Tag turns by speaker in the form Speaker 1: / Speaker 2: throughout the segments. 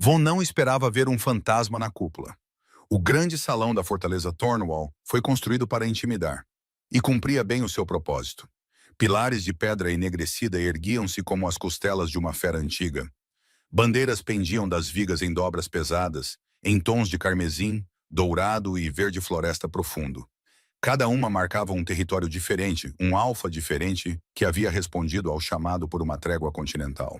Speaker 1: Von não esperava ver um fantasma na cúpula. O grande salão da fortaleza Thornwall foi construído para intimidar, e cumpria bem o seu propósito. Pilares de pedra enegrecida erguiam-se como as costelas de uma fera antiga. Bandeiras pendiam das vigas em dobras pesadas, em tons de carmesim, dourado e verde floresta profundo. Cada uma marcava um território diferente, um alfa diferente que havia respondido ao chamado por uma trégua continental.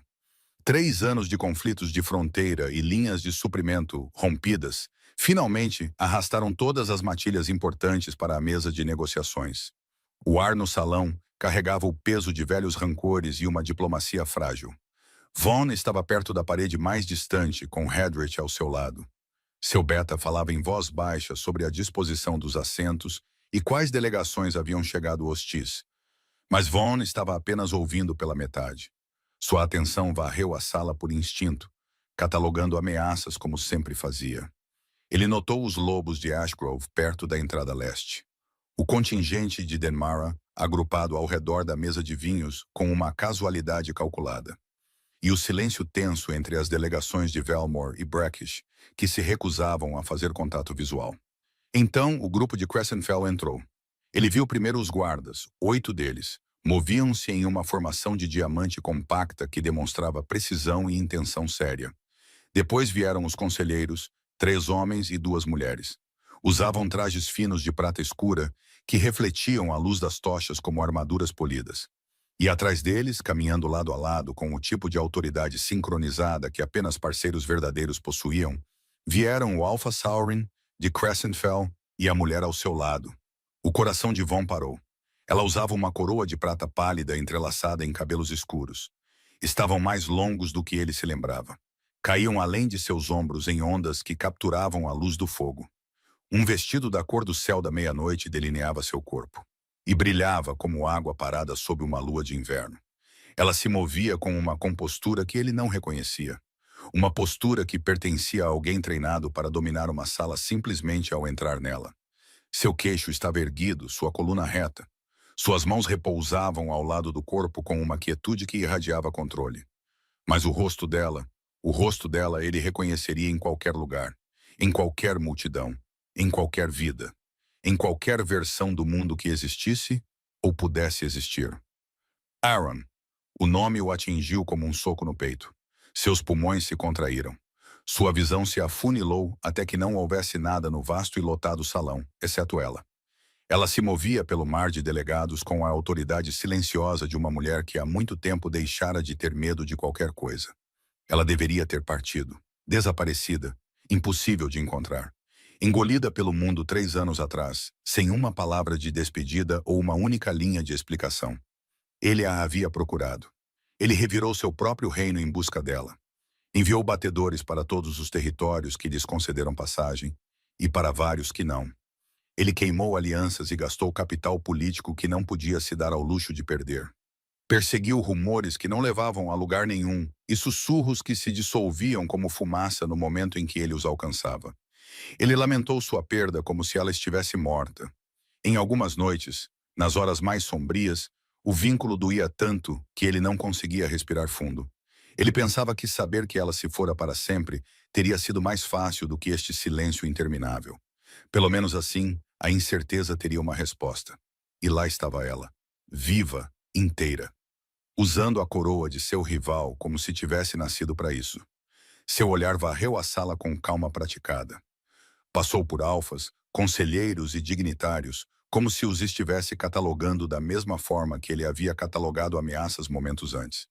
Speaker 1: 3 anos de conflitos de fronteira e linhas de suprimento rompidas, finalmente arrastaram todas as matilhas importantes para a mesa de negociações. O ar no salão carregava o peso de velhos rancores e uma diplomacia frágil. Vaughn estava perto da parede mais distante, com Hedrich ao seu lado. Seu beta falava em voz baixa sobre a disposição dos assentos e quais delegações haviam chegado hostis. Mas Vaughn estava apenas ouvindo pela metade. Sua atenção varreu a sala por instinto, catalogando ameaças como sempre fazia. Ele notou os lobos de Ashgrove perto da entrada leste. O contingente de Denmara, agrupado ao redor da mesa de vinhos com uma casualidade calculada. E o silêncio tenso entre as delegações de Velmore e Brackish, que se recusavam a fazer contato visual. Então, o grupo de Crescenfell entrou. Ele viu primeiro os guardas, 8 deles. Moviam-se em uma formação de diamante compacta que demonstrava precisão e intenção séria. Depois vieram os conselheiros, 3 homens e 2 mulheres. Usavam trajes finos de prata escura que refletiam a luz das tochas como armaduras polidas. E atrás deles, caminhando lado a lado com o tipo de autoridade sincronizada que apenas parceiros verdadeiros possuíam, vieram o Alpha Saurin, de Crescenfell, e a mulher ao seu lado. O coração de Vaughn parou. Ela usava uma coroa de prata pálida entrelaçada em cabelos escuros. Estavam mais longos do que ele se lembrava. Caíam além de seus ombros em ondas que capturavam a luz do fogo. Um vestido da cor do céu da meia-noite delineava seu corpo. E brilhava como água parada sob uma lua de inverno. Ela se movia com uma compostura que ele não reconhecia. Uma postura que pertencia a alguém treinado para dominar uma sala simplesmente ao entrar nela. Seu queixo estava erguido, sua coluna reta. Suas mãos repousavam ao lado do corpo com uma quietude que irradiava controle. Mas o rosto dela ele reconheceria em qualquer lugar, em qualquer multidão, em qualquer vida, em qualquer versão do mundo que existisse ou pudesse existir. Aaron. O nome o atingiu como um soco no peito. Seus pulmões se contraíram. Sua visão se afunilou até que não houvesse nada no vasto e lotado salão, exceto ela. Ela se movia pelo mar de delegados com a autoridade silenciosa de uma mulher que há muito tempo deixara de ter medo de qualquer coisa. Ela deveria ter partido, desaparecida, impossível de encontrar. Engolida pelo mundo 3 anos atrás, sem uma palavra de despedida ou uma única linha de explicação. Ele a havia procurado. Ele revirou seu próprio reino em busca dela. Enviou batedores para todos os territórios que lhes concederam passagem, e para vários que não. Ele queimou alianças e gastou capital político que não podia se dar ao luxo de perder. Perseguiu rumores que não levavam a lugar nenhum e sussurros que se dissolviam como fumaça no momento em que ele os alcançava. Ele lamentou sua perda como se ela estivesse morta. Em algumas noites, nas horas mais sombrias, o vínculo doía tanto que ele não conseguia respirar fundo. Ele pensava que saber que ela se fora para sempre teria sido mais fácil do que este silêncio interminável. Pelo menos assim, a incerteza teria uma resposta. E lá estava ela, viva, inteira, usando a coroa de seu rival como se tivesse nascido para isso. Seu olhar varreu a sala com calma praticada. Passou por alfas, conselheiros e dignitários, como se os estivesse catalogando da mesma forma que ele havia catalogado ameaças momentos antes.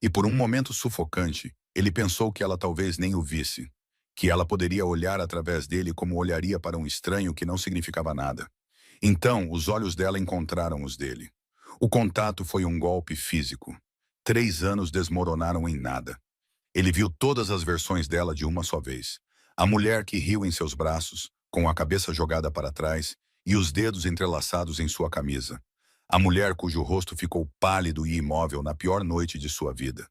Speaker 1: E por um momento sufocante, ele pensou que ela talvez nem o visse, que ela poderia olhar através dele como olharia para um estranho que não significava nada. Então, os olhos dela encontraram os dele. O contato foi um golpe físico. 3 anos desmoronaram em nada. Ele viu todas as versões dela de uma só vez. A mulher que riu em seus braços, com a cabeça jogada para trás e os dedos entrelaçados em sua camisa. A mulher cujo rosto ficou pálido e imóvel na pior noite de sua vida.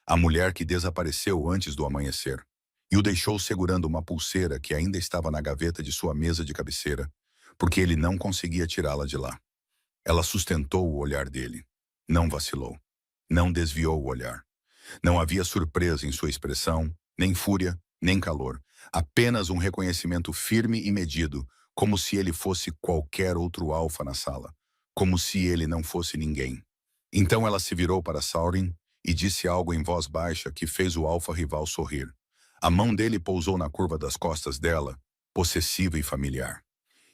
Speaker 1: A mulher que desapareceu antes do amanhecer e o deixou segurando uma pulseira que ainda estava na gaveta de sua mesa de cabeceira, porque ele não conseguia tirá-la de lá. Ela sustentou o olhar dele. Não vacilou. Não desviou o olhar. Não havia surpresa em sua expressão, nem fúria, nem calor. Apenas um reconhecimento firme e medido, como se ele fosse qualquer outro alfa na sala. Como se ele não fosse ninguém. Então ela se virou para Saurin e disse algo em voz baixa que fez o alfa rival sorrir. A mão dele pousou na curva das costas dela, possessiva e familiar.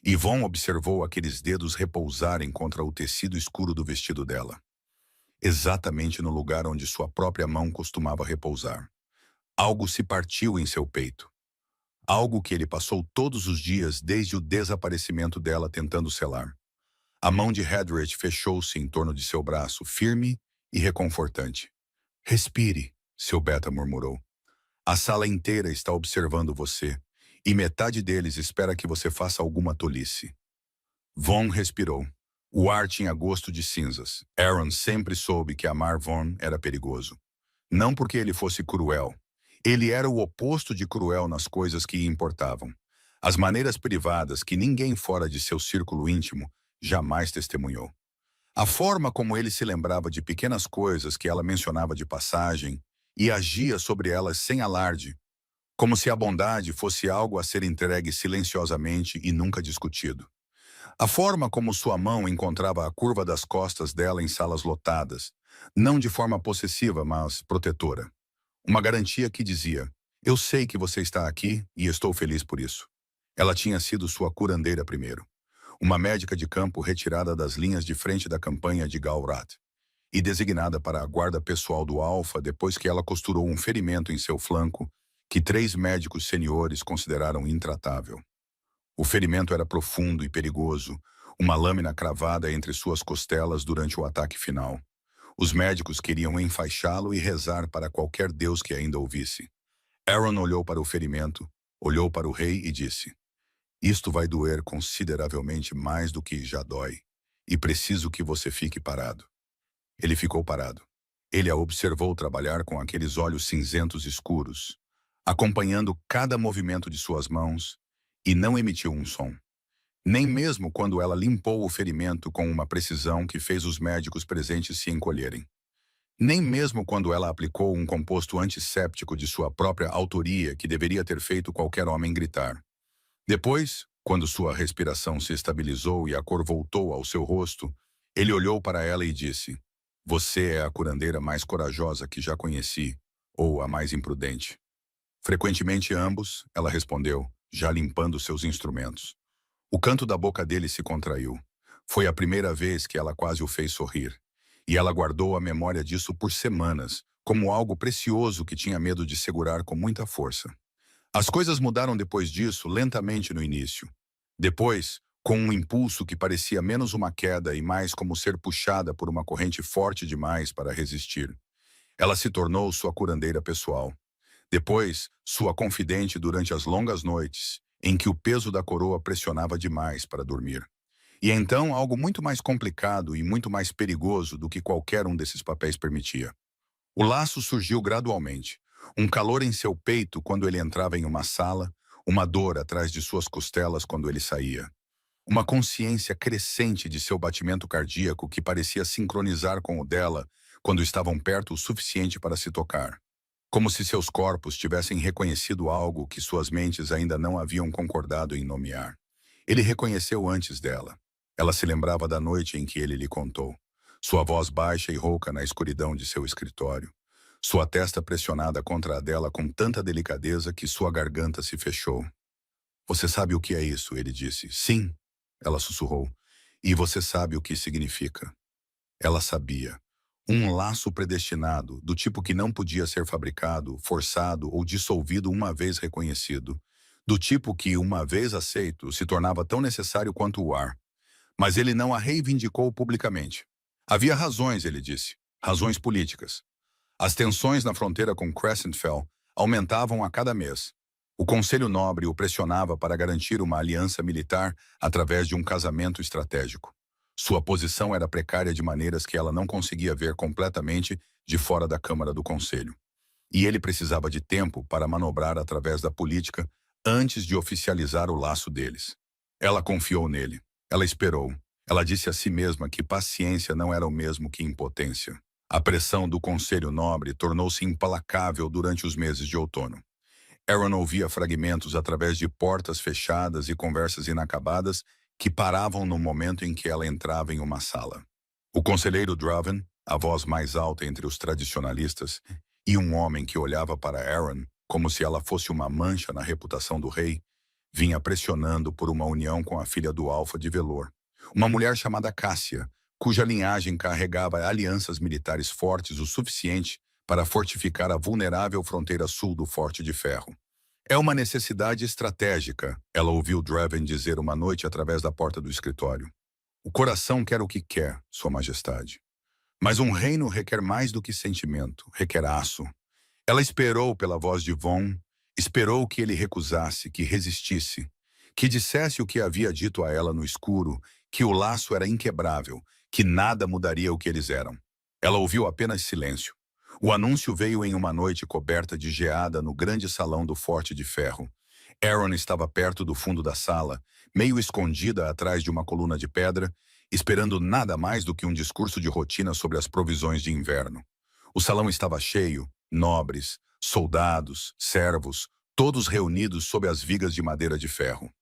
Speaker 1: Yvonne observou aqueles dedos repousarem contra o tecido escuro do vestido dela, exatamente no lugar onde sua própria mão costumava repousar. Algo se partiu em seu peito. Algo que ele passou todos os dias desde o desaparecimento dela tentando selar. A mão de Hedrich fechou-se em torno de seu braço, firme e reconfortante. Respire, seu beta murmurou. A sala inteira está observando você, e metade deles espera que você faça alguma tolice. Von respirou. O ar tinha gosto de cinzas. Aaron sempre soube que amar Von era perigoso. Não porque ele fosse cruel. Ele era o oposto de cruel nas coisas que importavam. As maneiras privadas que ninguém fora de seu círculo íntimo jamais testemunhou. A forma como ele se lembrava de pequenas coisas que ela mencionava de passagem e agia sobre elas sem alarde, como se a bondade fosse algo a ser entregue silenciosamente e nunca discutido. A forma como sua mão encontrava a curva das costas dela em salas lotadas, não de forma possessiva, mas protetora. Uma garantia que dizia, eu sei que você está aqui e estou feliz por isso. Ela tinha sido sua curandeira primeiro. Uma médica de campo retirada das linhas de frente da campanha de Galrat e designada para a guarda pessoal do Alfa depois que ela costurou um ferimento em seu flanco que 3 médicos seniores consideraram intratável. O ferimento era profundo e perigoso, uma lâmina cravada entre suas costelas durante o ataque final. Os médicos queriam enfaixá-lo e rezar para qualquer deus que ainda ouvisse. Aaron olhou para o ferimento, olhou para o rei e disse, isto vai doer consideravelmente mais do que já dói, e preciso que você fique parado. Ele ficou parado. Ele a observou trabalhar com aqueles olhos cinzentos escuros, acompanhando cada movimento de suas mãos, e não emitiu um som. Nem mesmo quando ela limpou o ferimento com uma precisão que fez os médicos presentes se encolherem. Nem mesmo quando ela aplicou um composto antisséptico de sua própria autoria que deveria ter feito qualquer homem gritar. Depois, quando sua respiração se estabilizou e a cor voltou ao seu rosto, ele olhou para ela e disse, você é a curandeira mais corajosa que já conheci, ou a mais imprudente. Frequentemente ambos, ela respondeu, já limpando seus instrumentos. O canto da boca dele se contraiu. Foi a primeira vez que ela quase o fez sorrir. E ela guardou a memória disso por semanas, como algo precioso que tinha medo de segurar com muita força. As coisas mudaram depois disso, lentamente no início. Depois, com um impulso que parecia menos uma queda e mais como ser puxada por uma corrente forte demais para resistir. Ela se tornou sua curandeira pessoal. Depois, sua confidente durante as longas noites, em que o peso da coroa pressionava demais para dormir. E então algo muito mais complicado e muito mais perigoso do que qualquer um desses papéis permitia. O laço surgiu gradualmente. Um calor em seu peito quando ele entrava em uma sala, uma dor atrás de suas costelas quando ele saía. Uma consciência crescente de seu batimento cardíaco que parecia sincronizar com o dela quando estavam perto o suficiente para se tocar. Como se seus corpos tivessem reconhecido algo que suas mentes ainda não haviam concordado em nomear. Ele reconheceu antes dela. Ela se lembrava da noite em que ele lhe contou. Sua voz baixa e rouca na escuridão de seu escritório. Sua testa pressionada contra a dela com tanta delicadeza que sua garganta se fechou. Você sabe o que é isso, ele disse. Sim, ela sussurrou. E você sabe o que significa. Ela sabia. Um laço predestinado, do tipo que não podia ser fabricado, forçado ou dissolvido uma vez reconhecido. Do tipo que, uma vez aceito, se tornava tão necessário quanto o ar. Mas ele não a reivindicou publicamente. Havia razões, ele disse. Razões políticas. As tensões na fronteira com Crescentfell aumentavam a cada mês. O Conselho Nobre o pressionava para garantir uma aliança militar através de um casamento estratégico. Sua posição era precária de maneiras que ela não conseguia ver completamente de fora da Câmara do Conselho. E ele precisava de tempo para manobrar através da política antes de oficializar o laço deles. Ela confiou nele. Ela esperou. Ela disse a si mesma que paciência não era o mesmo que impotência. A pressão do Conselho Nobre tornou-se implacável durante os meses de outono. Aaron ouvia fragmentos através de portas fechadas e conversas inacabadas que paravam no momento em que ela entrava em uma sala. O conselheiro Draven, a voz mais alta entre os tradicionalistas, e um homem que olhava para Aaron como se ela fosse uma mancha na reputação do rei, vinha pressionando por uma união com a filha do Alfa de Velor, uma mulher chamada Cássia, cuja linhagem carregava alianças militares fortes o suficiente para fortificar a vulnerável fronteira sul do Forte de Ferro. É uma necessidade estratégica, ela ouviu Draven dizer uma noite através da porta do escritório. O coração quer o que quer, Sua Majestade. Mas um reino requer mais do que sentimento, requer aço. Ela esperou pela voz de Von, esperou que ele recusasse, que resistisse, que dissesse o que havia dito a ela no escuro, que o laço era inquebrável, que nada mudaria o que eles eram. Ela ouviu apenas silêncio. O anúncio veio em uma noite coberta de geada no grande salão do Forte de Ferro. Aaron estava perto do fundo da sala, meio escondida atrás de uma coluna de pedra, esperando nada mais do que um discurso de rotina sobre as provisões de inverno. O salão estava cheio, nobres, soldados, servos, todos reunidos sob as vigas de madeira de ferro.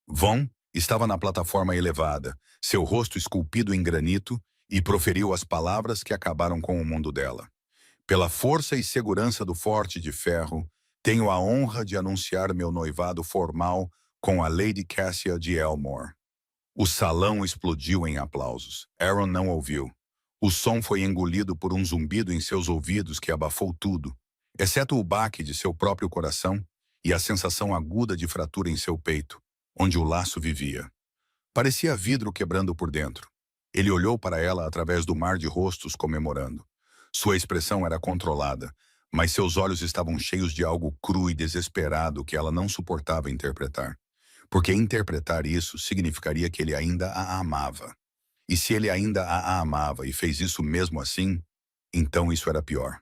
Speaker 1: Von estava na plataforma elevada, seu rosto esculpido em granito, e proferiu as palavras que acabaram com o mundo dela. Pela força e segurança do Forte de Ferro, tenho a honra de anunciar meu noivado formal com a Lady Cassia de Elmore. O salão explodiu em aplausos. Aaron não ouviu. O som foi engolido por um zumbido em seus ouvidos que abafou tudo, exceto o baque de seu próprio coração e a sensação aguda de fratura em seu peito, onde o laço vivia. Parecia vidro quebrando por dentro. Ele olhou para ela através do mar de rostos comemorando. Sua expressão era controlada, mas seus olhos estavam cheios de algo cru e desesperado que ela não suportava interpretar. Porque interpretar isso significaria que ele ainda a amava. E se ele ainda a amava e fez isso mesmo assim, então isso era pior.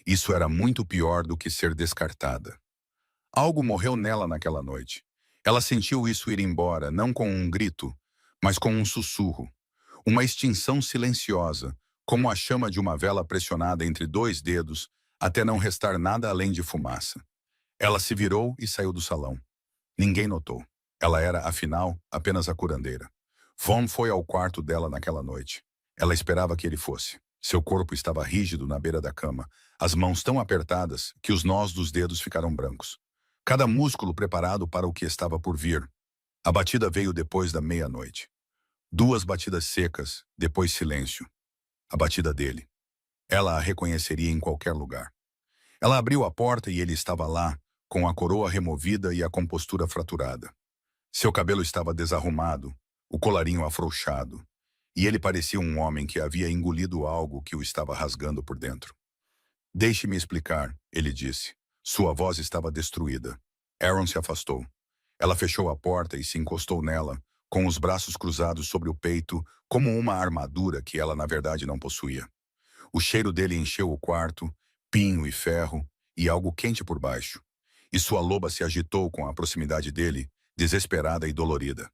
Speaker 1: Isso era muito pior do que ser descartada. Algo morreu nela naquela noite. Ela sentiu isso ir embora, não com um grito, mas com um sussurro. Uma extinção silenciosa, como a chama de uma vela pressionada entre dois dedos, até não restar nada além de fumaça. Ela se virou e saiu do salão. Ninguém notou. Ela era, afinal, apenas a curandeira. Von foi ao quarto dela naquela noite. Ela esperava que ele fosse. Seu corpo estava rígido na beira da cama, as mãos tão apertadas que os nós dos dedos ficaram brancos. Cada músculo preparado para o que estava por vir. A batida veio depois da meia-noite. 2 batidas secas, depois silêncio. A batida dele. Ela a reconheceria em qualquer lugar. Ela abriu a porta e ele estava lá, com a coroa removida e a compostura fraturada. Seu cabelo estava desarrumado, o colarinho afrouxado, e ele parecia um homem que havia engolido algo que o estava rasgando por dentro. Deixe-me explicar, ele disse. Sua voz estava destruída. Aaron se afastou. Ela fechou a porta e se encostou nela, com os braços cruzados sobre o peito, como uma armadura que ela na verdade não possuía. O cheiro dele encheu o quarto, pinho e ferro, e algo quente por baixo. E sua loba se agitou com a proximidade dele, desesperada e dolorida.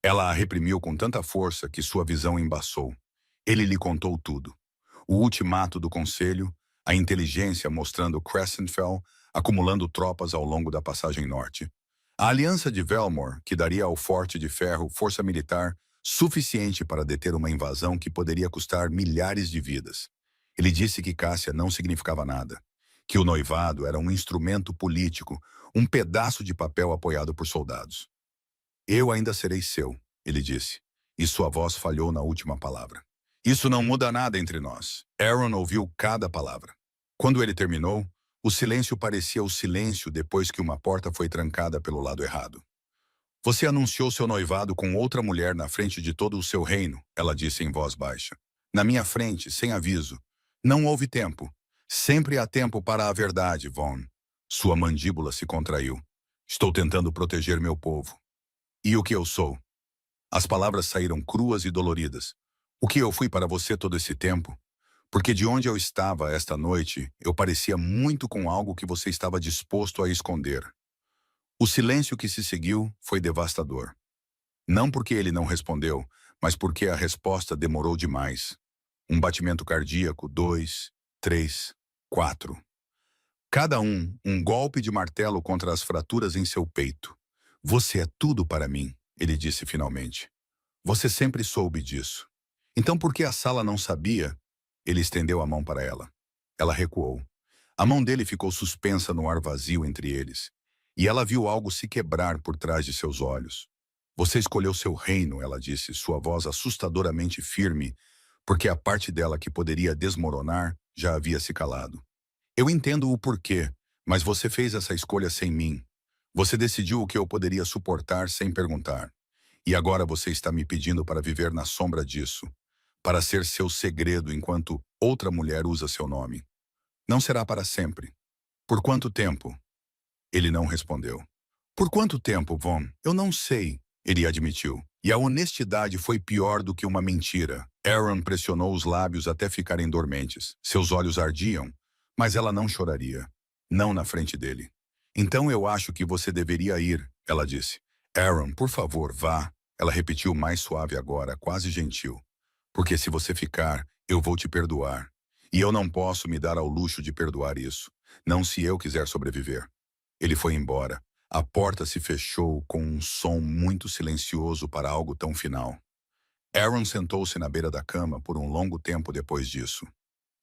Speaker 1: Ela a reprimiu com tanta força que sua visão embaçou. Ele lhe contou tudo. O ultimato do conselho, a inteligência mostrando Crescentfell acumulando tropas ao longo da passagem norte. A aliança de Velmor, que daria ao Forte de Ferro força militar suficiente para deter uma invasão que poderia custar milhares de vidas. Ele disse que Cássia não significava nada, que o noivado era um instrumento político, um pedaço de papel apoiado por soldados. Eu ainda serei seu, ele disse, e sua voz falhou na última palavra. Isso não muda nada entre nós. Aaron ouviu cada palavra. Quando ele terminou, o silêncio parecia o silêncio depois que uma porta foi trancada pelo lado errado. Você anunciou seu noivado com outra mulher na frente de todo o seu reino, ela disse em voz baixa. Na minha frente, sem aviso. Não houve tempo. Sempre há tempo para a verdade, Von. Sua mandíbula se contraiu. Estou tentando proteger meu povo. E o que eu sou? As palavras saíram cruas e doloridas. O que eu fui para você todo esse tempo? Porque de onde eu estava esta noite, eu parecia muito com algo que você estava disposto a esconder. O silêncio que se seguiu foi devastador. Não porque ele não respondeu, mas porque a resposta demorou demais. Um batimento cardíaco, 2, 3, 4. Cada um golpe de martelo contra as fraturas em seu peito. Você é tudo para mim, ele disse finalmente. Você sempre soube disso. Então por que a sala não sabia? Ele estendeu a mão para ela. Ela recuou. A mão dele ficou suspensa no ar vazio entre eles. E ela viu algo se quebrar por trás de seus olhos. Você escolheu seu reino, ela disse, sua voz assustadoramente firme, porque a parte dela que poderia desmoronar já havia se calado. Eu entendo o porquê, mas você fez essa escolha sem mim. Você decidiu o que eu poderia suportar sem perguntar. E agora você está me pedindo para viver na sombra disso, para ser seu segredo enquanto outra mulher usa seu nome. Não será para sempre. Por quanto tempo? Ele não respondeu. Por quanto tempo, Von? Eu não sei, ele admitiu. E a honestidade foi pior do que uma mentira. Aaron pressionou os lábios até ficarem dormentes. Seus olhos ardiam, mas ela não choraria. Não na frente dele. Então eu acho que você deveria ir, ela disse. Aaron, por favor, vá. Ela repetiu mais suave agora, quase gentil. Porque se você ficar, eu vou te perdoar. E eu não posso me dar ao luxo de perdoar isso. Não se eu quiser sobreviver. Ele foi embora. A porta se fechou com um som muito silencioso para algo tão final. Aaron sentou-se na beira da cama por um longo tempo depois disso.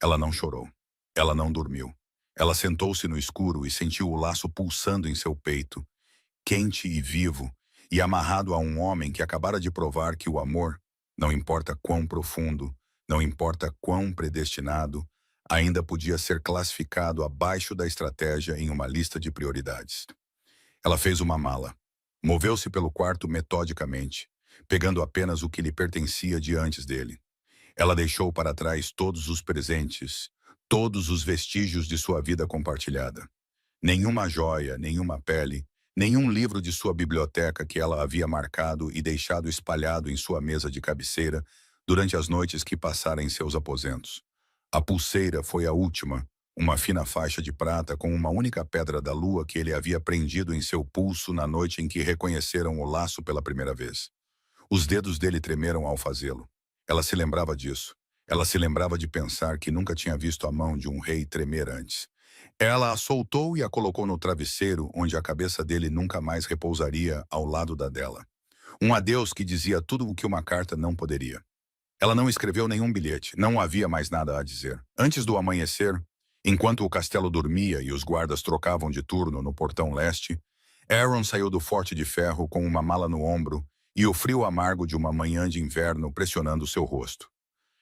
Speaker 1: Ela não chorou. Ela não dormiu. Ela sentou-se no escuro e sentiu o laço pulsando em seu peito, quente e vivo, e amarrado a um homem que acabara de provar que o amor, não importa quão profundo, não importa quão predestinado, ainda podia ser classificado abaixo da estratégia em uma lista de prioridades. Ela fez uma mala. Moveu-se pelo quarto metodicamente, pegando apenas o que lhe pertencia de antes dele. Ela deixou para trás todos os presentes, todos os vestígios de sua vida compartilhada. Nenhuma joia, nenhuma pele, nenhum livro de sua biblioteca que ela havia marcado e deixado espalhado em sua mesa de cabeceira durante as noites que passara em seus aposentos. A pulseira foi a última, uma fina faixa de prata com uma única pedra da lua que ele havia prendido em seu pulso na noite em que reconheceram o laço pela primeira vez. Os dedos dele tremeram ao fazê-lo. Ela se lembrava disso. Ela se lembrava de pensar que nunca tinha visto a mão de um rei tremer antes. Ela a soltou e a colocou no travesseiro, onde a cabeça dele nunca mais repousaria ao lado da dela. Um adeus que dizia tudo o que uma carta não poderia. Ela não escreveu nenhum bilhete, não havia mais nada a dizer. Antes do amanhecer, enquanto o castelo dormia e os guardas trocavam de turno no portão leste, Aaron saiu do forte de ferro com uma mala no ombro e o frio amargo de uma manhã de inverno pressionando seu rosto.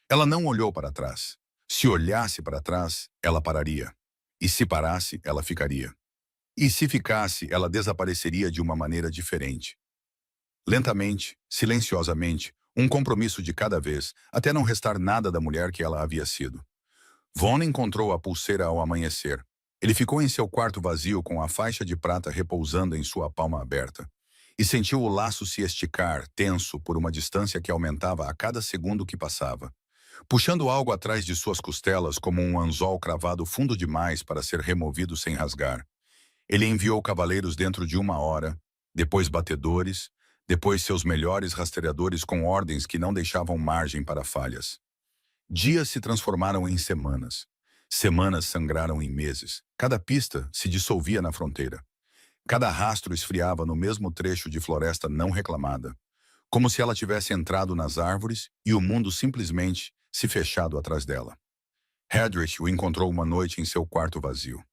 Speaker 1: Ela não olhou para trás. Se olhasse para trás, ela pararia. E se parasse, ela ficaria. E se ficasse, ela desapareceria de uma maneira diferente. Lentamente, silenciosamente, um compromisso de cada vez, até não restar nada da mulher que ela havia sido. Von encontrou a pulseira ao amanhecer. Ele ficou em seu quarto vazio com a faixa de prata repousando em sua palma aberta. E sentiu o laço se esticar, tenso, por uma distância que aumentava a cada segundo que passava, puxando algo atrás de suas costelas como um anzol cravado fundo demais para ser removido sem rasgar. Ele enviou cavaleiros dentro de 1 hora, depois batedores, depois seus melhores rastreadores com ordens que não deixavam margem para falhas. Dias se transformaram em semanas. Semanas sangraram em meses. Cada pista se dissolvia na fronteira. Cada rastro esfriava no mesmo trecho de floresta não reclamada, como se ela tivesse entrado nas árvores e o mundo simplesmente se fechado atrás dela. Hedrich o encontrou uma noite em seu quarto vazio.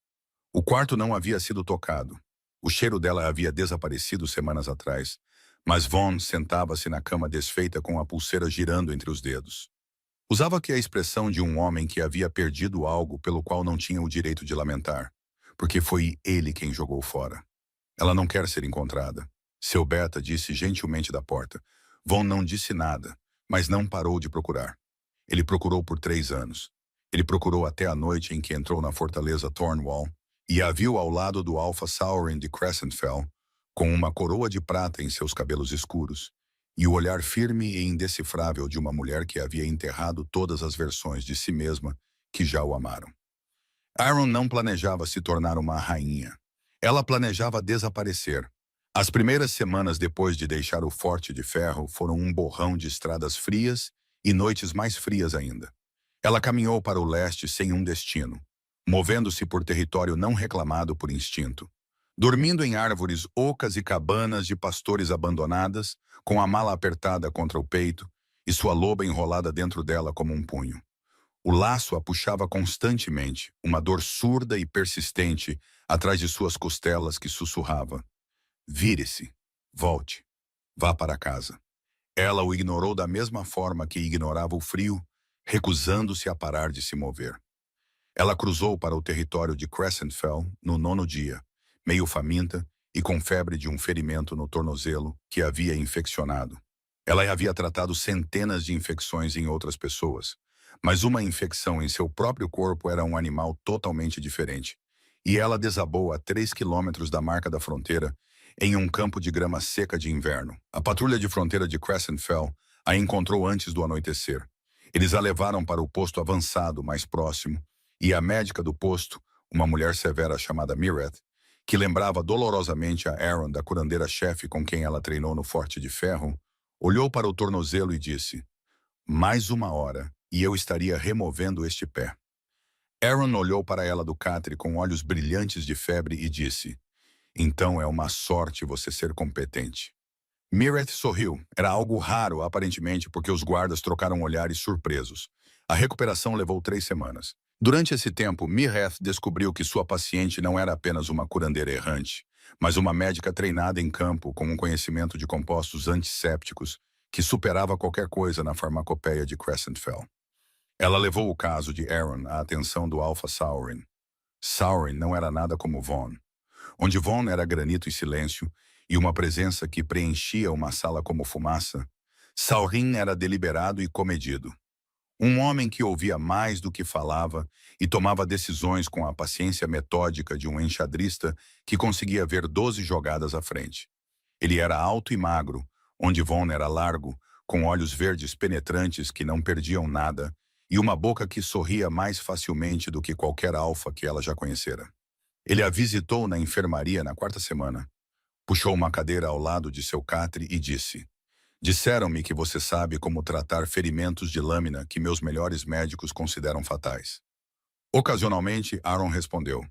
Speaker 1: O quarto não havia sido tocado. O cheiro dela havia desaparecido semanas atrás, mas Von sentava-se na cama desfeita com a pulseira girando entre os dedos. Usava que a expressão de um homem que havia perdido algo pelo qual não tinha o direito de lamentar, porque foi ele quem jogou fora. Ela não quer ser encontrada. Seu Beta disse gentilmente da porta. Von não disse nada, mas não parou de procurar. Ele procurou por 3 anos. Ele procurou até a noite em que entrou na fortaleza Thornwall e a viu ao lado do Alpha Saurin de Crescentfell, com uma coroa de prata em seus cabelos escuros, e o olhar firme e indecifrável de uma mulher que havia enterrado todas as versões de si mesma que já o amaram. Aaron não planejava se tornar uma rainha. Ela planejava desaparecer. As primeiras semanas depois de deixar o Forte de Ferro foram um borrão de estradas frias e noites mais frias ainda. Ela caminhou para o leste sem um destino. movendo-se por território não reclamado por instinto, dormindo em árvores ocas e cabanas de pastores abandonadas, com a mala apertada contra o peito e sua loba enrolada dentro dela como um punho. O laço a puxava constantemente, uma dor surda e persistente atrás de suas costelas que sussurrava: vire-se, volte, vá para casa. Ela o ignorou da mesma forma que ignorava o frio, recusando-se a parar de se mover. Ela cruzou para o território de Crescentfell no 9º dia, meio faminta e com febre de um ferimento no tornozelo que a havia infeccionado. Ela havia tratado centenas de infecções em outras pessoas, mas uma infecção em seu próprio corpo era um animal totalmente diferente. E ela desabou a 3 quilômetros da marca da fronteira, em um campo de grama seca de inverno. A patrulha de fronteira de Crescentfell a encontrou antes do anoitecer. Eles a levaram para o posto avançado mais próximo, e a médica do posto, uma mulher severa chamada Mireth, que lembrava dolorosamente a Aaron da curandeira-chefe com quem ela treinou no Forte de Ferro, olhou para o tornozelo e disse: mais 1 hora, e eu estaria removendo este pé. Aaron olhou para ela do catre com olhos brilhantes de febre e disse: então é uma sorte você ser competente. Mireth sorriu. Era algo raro, aparentemente, porque os guardas trocaram olhares surpresos. A recuperação levou 3 semanas. Durante esse tempo, Mireth descobriu que sua paciente não era apenas uma curandeira errante, mas uma médica treinada em campo com um conhecimento de compostos antissépticos que superava qualquer coisa na farmacopeia de Crescentfell. Ela levou o caso de Aaron à atenção do Alpha Saurin. Saurin não era nada como Vaughn. Onde Vaughn era granito e silêncio, e uma presença que preenchia uma sala como fumaça, Saurin era deliberado e comedido. Um homem que ouvia mais do que falava e tomava decisões com a paciência metódica de um enxadrista que conseguia ver 12 jogadas à frente. Ele era alto e magro, onde Vaughn era largo, com olhos verdes penetrantes que não perdiam nada e uma boca que sorria mais facilmente do que qualquer alfa que ela já conhecera. Ele a visitou na enfermaria na 4ª semana. Puxou uma cadeira ao lado de seu catre e disse: disseram-me que você sabe como tratar ferimentos de lâmina que meus melhores médicos consideram fatais. Ocasionalmente, Aaron respondeu: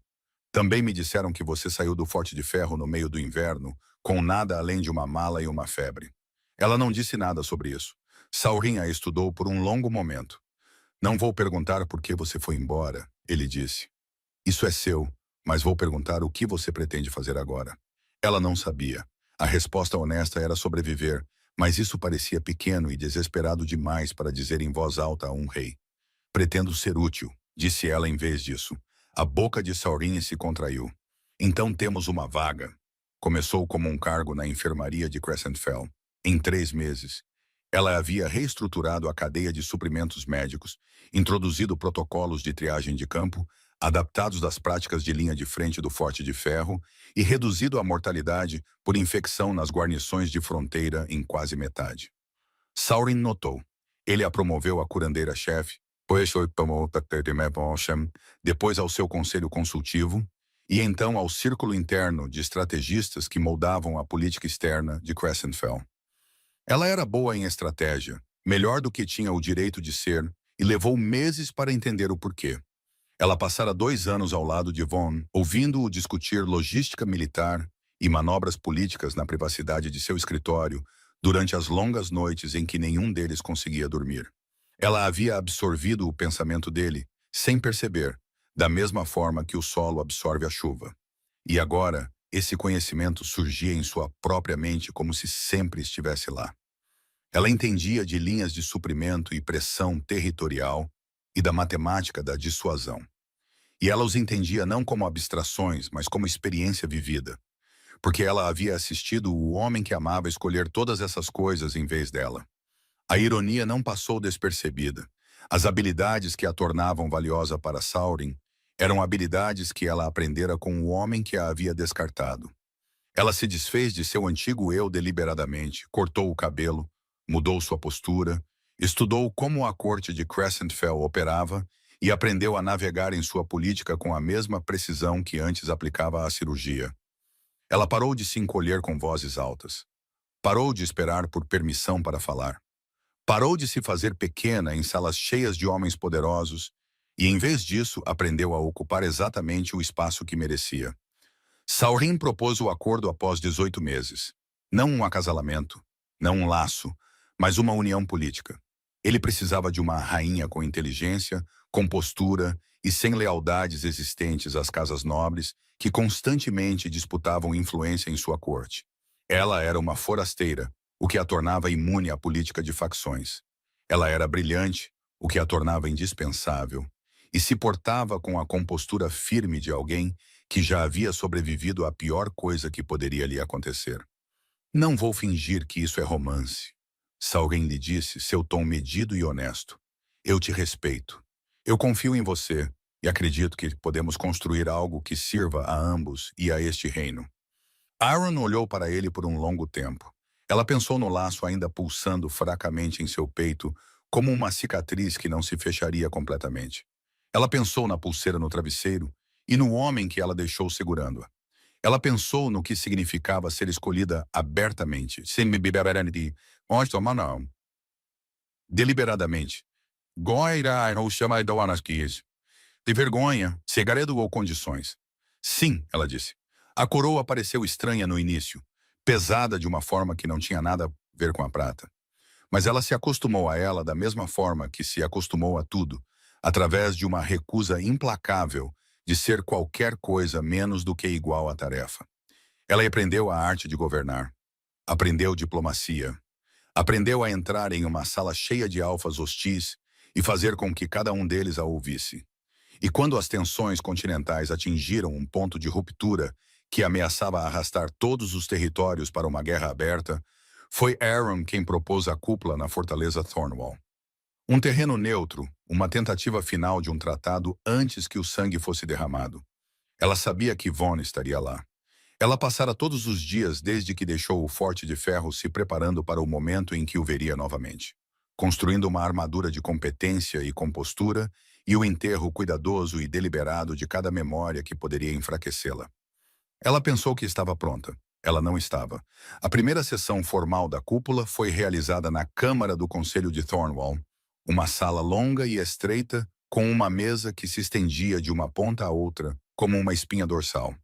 Speaker 1: também me disseram que você saiu do Forte de Ferro no meio do inverno, com nada além de uma mala e uma febre. Ela não disse nada sobre isso. Saurin a estudou por um longo momento. Não vou perguntar por que você foi embora, ele disse. Isso é seu, mas vou perguntar o que você pretende fazer agora. Ela não sabia. A resposta honesta era sobreviver, mas isso parecia pequeno e desesperado demais para dizer em voz alta a um rei. Pretendo ser útil, disse ela em vez disso. A boca de Saurin se contraiu. Então temos uma vaga. Começou como um cargo na enfermaria de Crescentfell. Em 3 meses, ela havia reestruturado a cadeia de suprimentos médicos, introduzido protocolos de triagem de campo, adaptados das práticas de linha de frente do Forte de Ferro e reduzido a mortalidade por infecção nas guarnições de fronteira em quase metade. Saurin notou. Ele a promoveu a curandeira-chefe, depois ao seu conselho consultivo e então ao círculo interno de estrategistas que moldavam a política externa de Crescentfell. Ela era boa em estratégia, melhor do que tinha o direito de ser, e levou meses para entender o porquê. Ela passara 2 anos ao lado de Vaughn, ouvindo-o discutir logística militar e manobras políticas na privacidade de seu escritório durante as longas noites em que nenhum deles conseguia dormir. Ela havia absorvido o pensamento dele, sem perceber, da mesma forma que o solo absorve a chuva. E agora, esse conhecimento surgia em sua própria mente como se sempre estivesse lá. Ela entendia de linhas de suprimento e pressão territorial e da matemática da dissuasão. E ela os entendia não como abstrações, mas como experiência vivida, porque ela havia assistido o homem que amava escolher todas essas coisas em vez dela. A ironia não passou despercebida. As habilidades que a tornavam valiosa para Saurin eram habilidades que ela aprendera com o homem que a havia descartado. Ela se desfez de seu antigo eu deliberadamente, cortou o cabelo, mudou sua postura, estudou como a corte de Crescentfell operava e aprendeu a navegar em sua política com a mesma precisão que antes aplicava à cirurgia. Ela parou de se encolher com vozes altas. Parou de esperar por permissão para falar. Parou de se fazer pequena em salas cheias de homens poderosos E, em vez disso, aprendeu a ocupar exatamente o espaço que merecia. Saurin propôs o acordo após 18 meses. Não um acasalamento, não um laço, mas uma união política. Ele precisava de uma rainha com inteligência, com postura e sem lealdades existentes às casas nobres que constantemente disputavam influência em sua corte. Ela era uma forasteira, o que a tornava imune à política de facções. Ela era brilhante, o que a tornava indispensável, e se portava com a compostura firme de alguém que já havia sobrevivido à pior coisa que poderia lhe acontecer. Não vou fingir que isso é romance. Alguém lhe disse, seu tom medido e honesto. Eu te respeito. Eu confio em você e acredito que podemos construir algo que sirva a ambos e a este reino. Aaron olhou para ele por um longo tempo. Ela pensou no laço ainda pulsando fracamente em seu peito, como uma cicatriz que não se fecharia completamente. Ela pensou na pulseira no travesseiro e no homem que ela deixou segurando-a. Ela pensou no que significava ser escolhida abertamente, sem deliberadamente. De vergonha, segredo ou condições. Sim, ela disse. A coroa pareceu estranha no início, pesada de uma forma que não tinha nada a ver com a prata. Mas ela se acostumou a ela da mesma forma que se acostumou a tudo, através de uma recusa implacável de ser qualquer coisa menos do que igual à tarefa. Ela aprendeu a arte de governar, aprendeu diplomacia, aprendeu a entrar em uma sala cheia de alfas hostis e fazer com que cada um deles a ouvisse. E quando as tensões continentais atingiram um ponto de ruptura que ameaçava arrastar todos os territórios para uma guerra aberta, foi Aaron quem propôs a cúpula na fortaleza Thornwall. Um terreno neutro, uma tentativa final de um tratado antes que o sangue fosse derramado. Ela sabia que Von estaria lá. Ela passara todos os dias desde que deixou o Forte de Ferro se preparando para o momento em que o veria novamente, construindo uma armadura de competência e compostura e o enterro cuidadoso e deliberado de cada memória que poderia enfraquecê-la. Ela pensou que estava pronta. Ela não estava. A primeira sessão formal da cúpula foi realizada na Câmara do Conselho de Thornwall, uma sala longa e estreita com uma mesa que se estendia de uma ponta a outra, como uma espinha dorsal.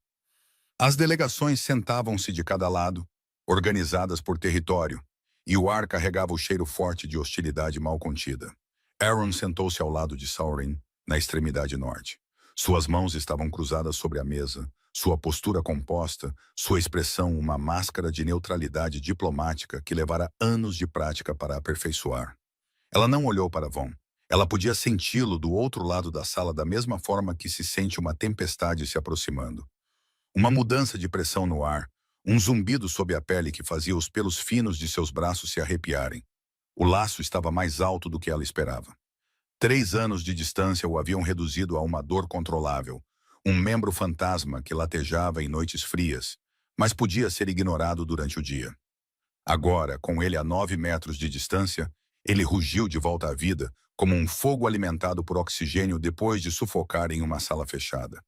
Speaker 1: As delegações sentavam-se de cada lado, organizadas por território, e o ar carregava o cheiro forte de hostilidade mal contida. Aaron sentou-se ao lado de Saurin, na extremidade norte. Suas mãos estavam cruzadas sobre a mesa, sua postura composta, sua expressão uma máscara de neutralidade diplomática que levara anos de prática para aperfeiçoar. Ela não olhou para Von. Ela podia senti-lo do outro lado da sala da mesma forma que se sente uma tempestade se aproximando. Uma mudança de pressão no ar, um zumbido sob a pele que fazia os pelos finos de seus braços se arrepiarem. O laço estava mais alto do que ela esperava. 3 anos de distância o haviam reduzido a uma dor controlável, um membro fantasma que latejava em noites frias, mas podia ser ignorado durante o dia. Agora, com ele a 9 metros de distância, ele rugiu de volta à vida, como um fogo alimentado por oxigênio depois de sufocar em uma sala fechada.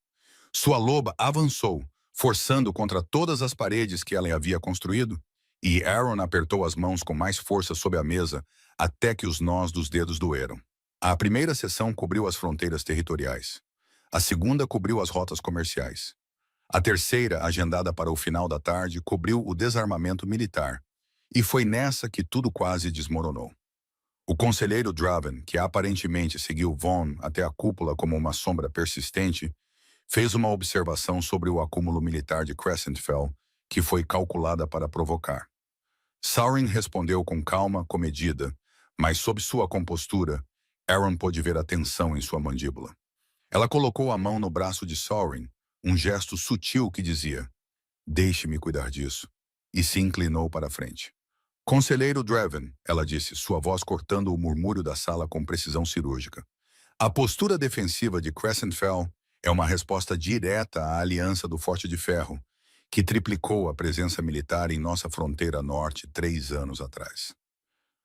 Speaker 1: Sua loba avançou, forçando contra todas as paredes que ela havia construído, e Aaron apertou as mãos com mais força sob a mesa até que os nós dos dedos doeram. A primeira sessão cobriu as fronteiras territoriais. A segunda cobriu as rotas comerciais. A terceira, agendada para o final da tarde, cobriu o desarmamento militar. E foi nessa que tudo quase desmoronou. O conselheiro Draven, que aparentemente seguiu Von até a cúpula como uma sombra persistente, fez uma observação sobre o acúmulo militar de Crescentfell, que foi calculada para provocar. Saurin respondeu com calma, comedida, mas sob sua compostura, Aaron pôde ver a tensão em sua mandíbula. Ela colocou a mão no braço de Saurin, um gesto sutil que dizia, "Deixe-me cuidar disso", e se inclinou para a frente. "Conselheiro Draven", ela disse, sua voz cortando o murmúrio da sala com precisão cirúrgica. "A postura defensiva de Crescentfell é uma resposta direta à aliança do Forte de Ferro, que triplicou a presença militar em nossa fronteira norte 3 anos atrás.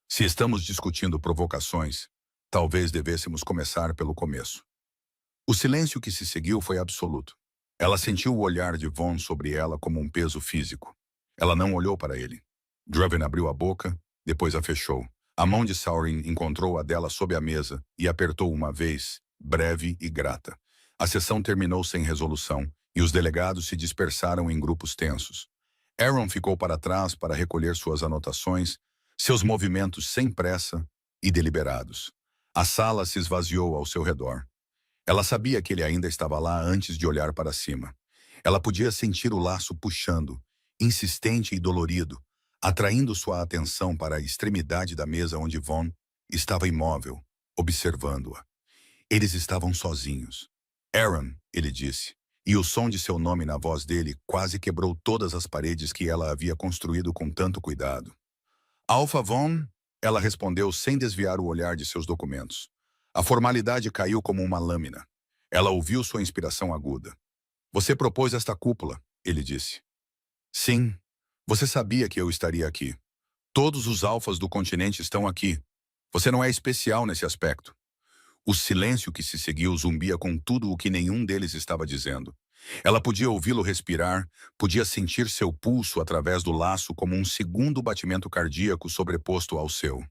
Speaker 1: Se estamos discutindo provocações, talvez devêssemos começar pelo começo." O silêncio que se seguiu foi absoluto. Ela sentiu o olhar de Von sobre ela como um peso físico. Ela não olhou para ele. Draven abriu a boca, depois a fechou. A mão de Saurin encontrou a dela sob a mesa e apertou uma vez, breve e grata. A sessão terminou sem resolução e os delegados se dispersaram em grupos tensos. Aaron ficou para trás para recolher suas anotações, seus movimentos sem pressa e deliberados. A sala se esvaziou ao seu redor. Ela sabia que ele ainda estava lá antes de olhar para cima. Ela podia sentir o laço puxando, insistente e dolorido, atraindo sua atenção para a extremidade da mesa onde Vaughn estava imóvel, observando-a. Eles estavam sozinhos. Aaron, ele disse, e o som de seu nome na voz dele quase quebrou todas as paredes que ela havia construído com tanto cuidado. Alpha Vaughn, ela respondeu sem desviar o olhar de seus documentos. A formalidade caiu como uma lâmina. Ela ouviu sua inspiração aguda. Você propôs esta cúpula, ele disse. Sim, você sabia que eu estaria aqui. Todos os alfas do continente estão aqui. Você não é especial nesse aspecto. O silêncio que se seguiu zumbia com tudo o que nenhum deles estava dizendo. Ela podia ouvi-lo respirar, podia sentir seu pulso através do laço como um segundo batimento cardíaco sobreposto ao seu.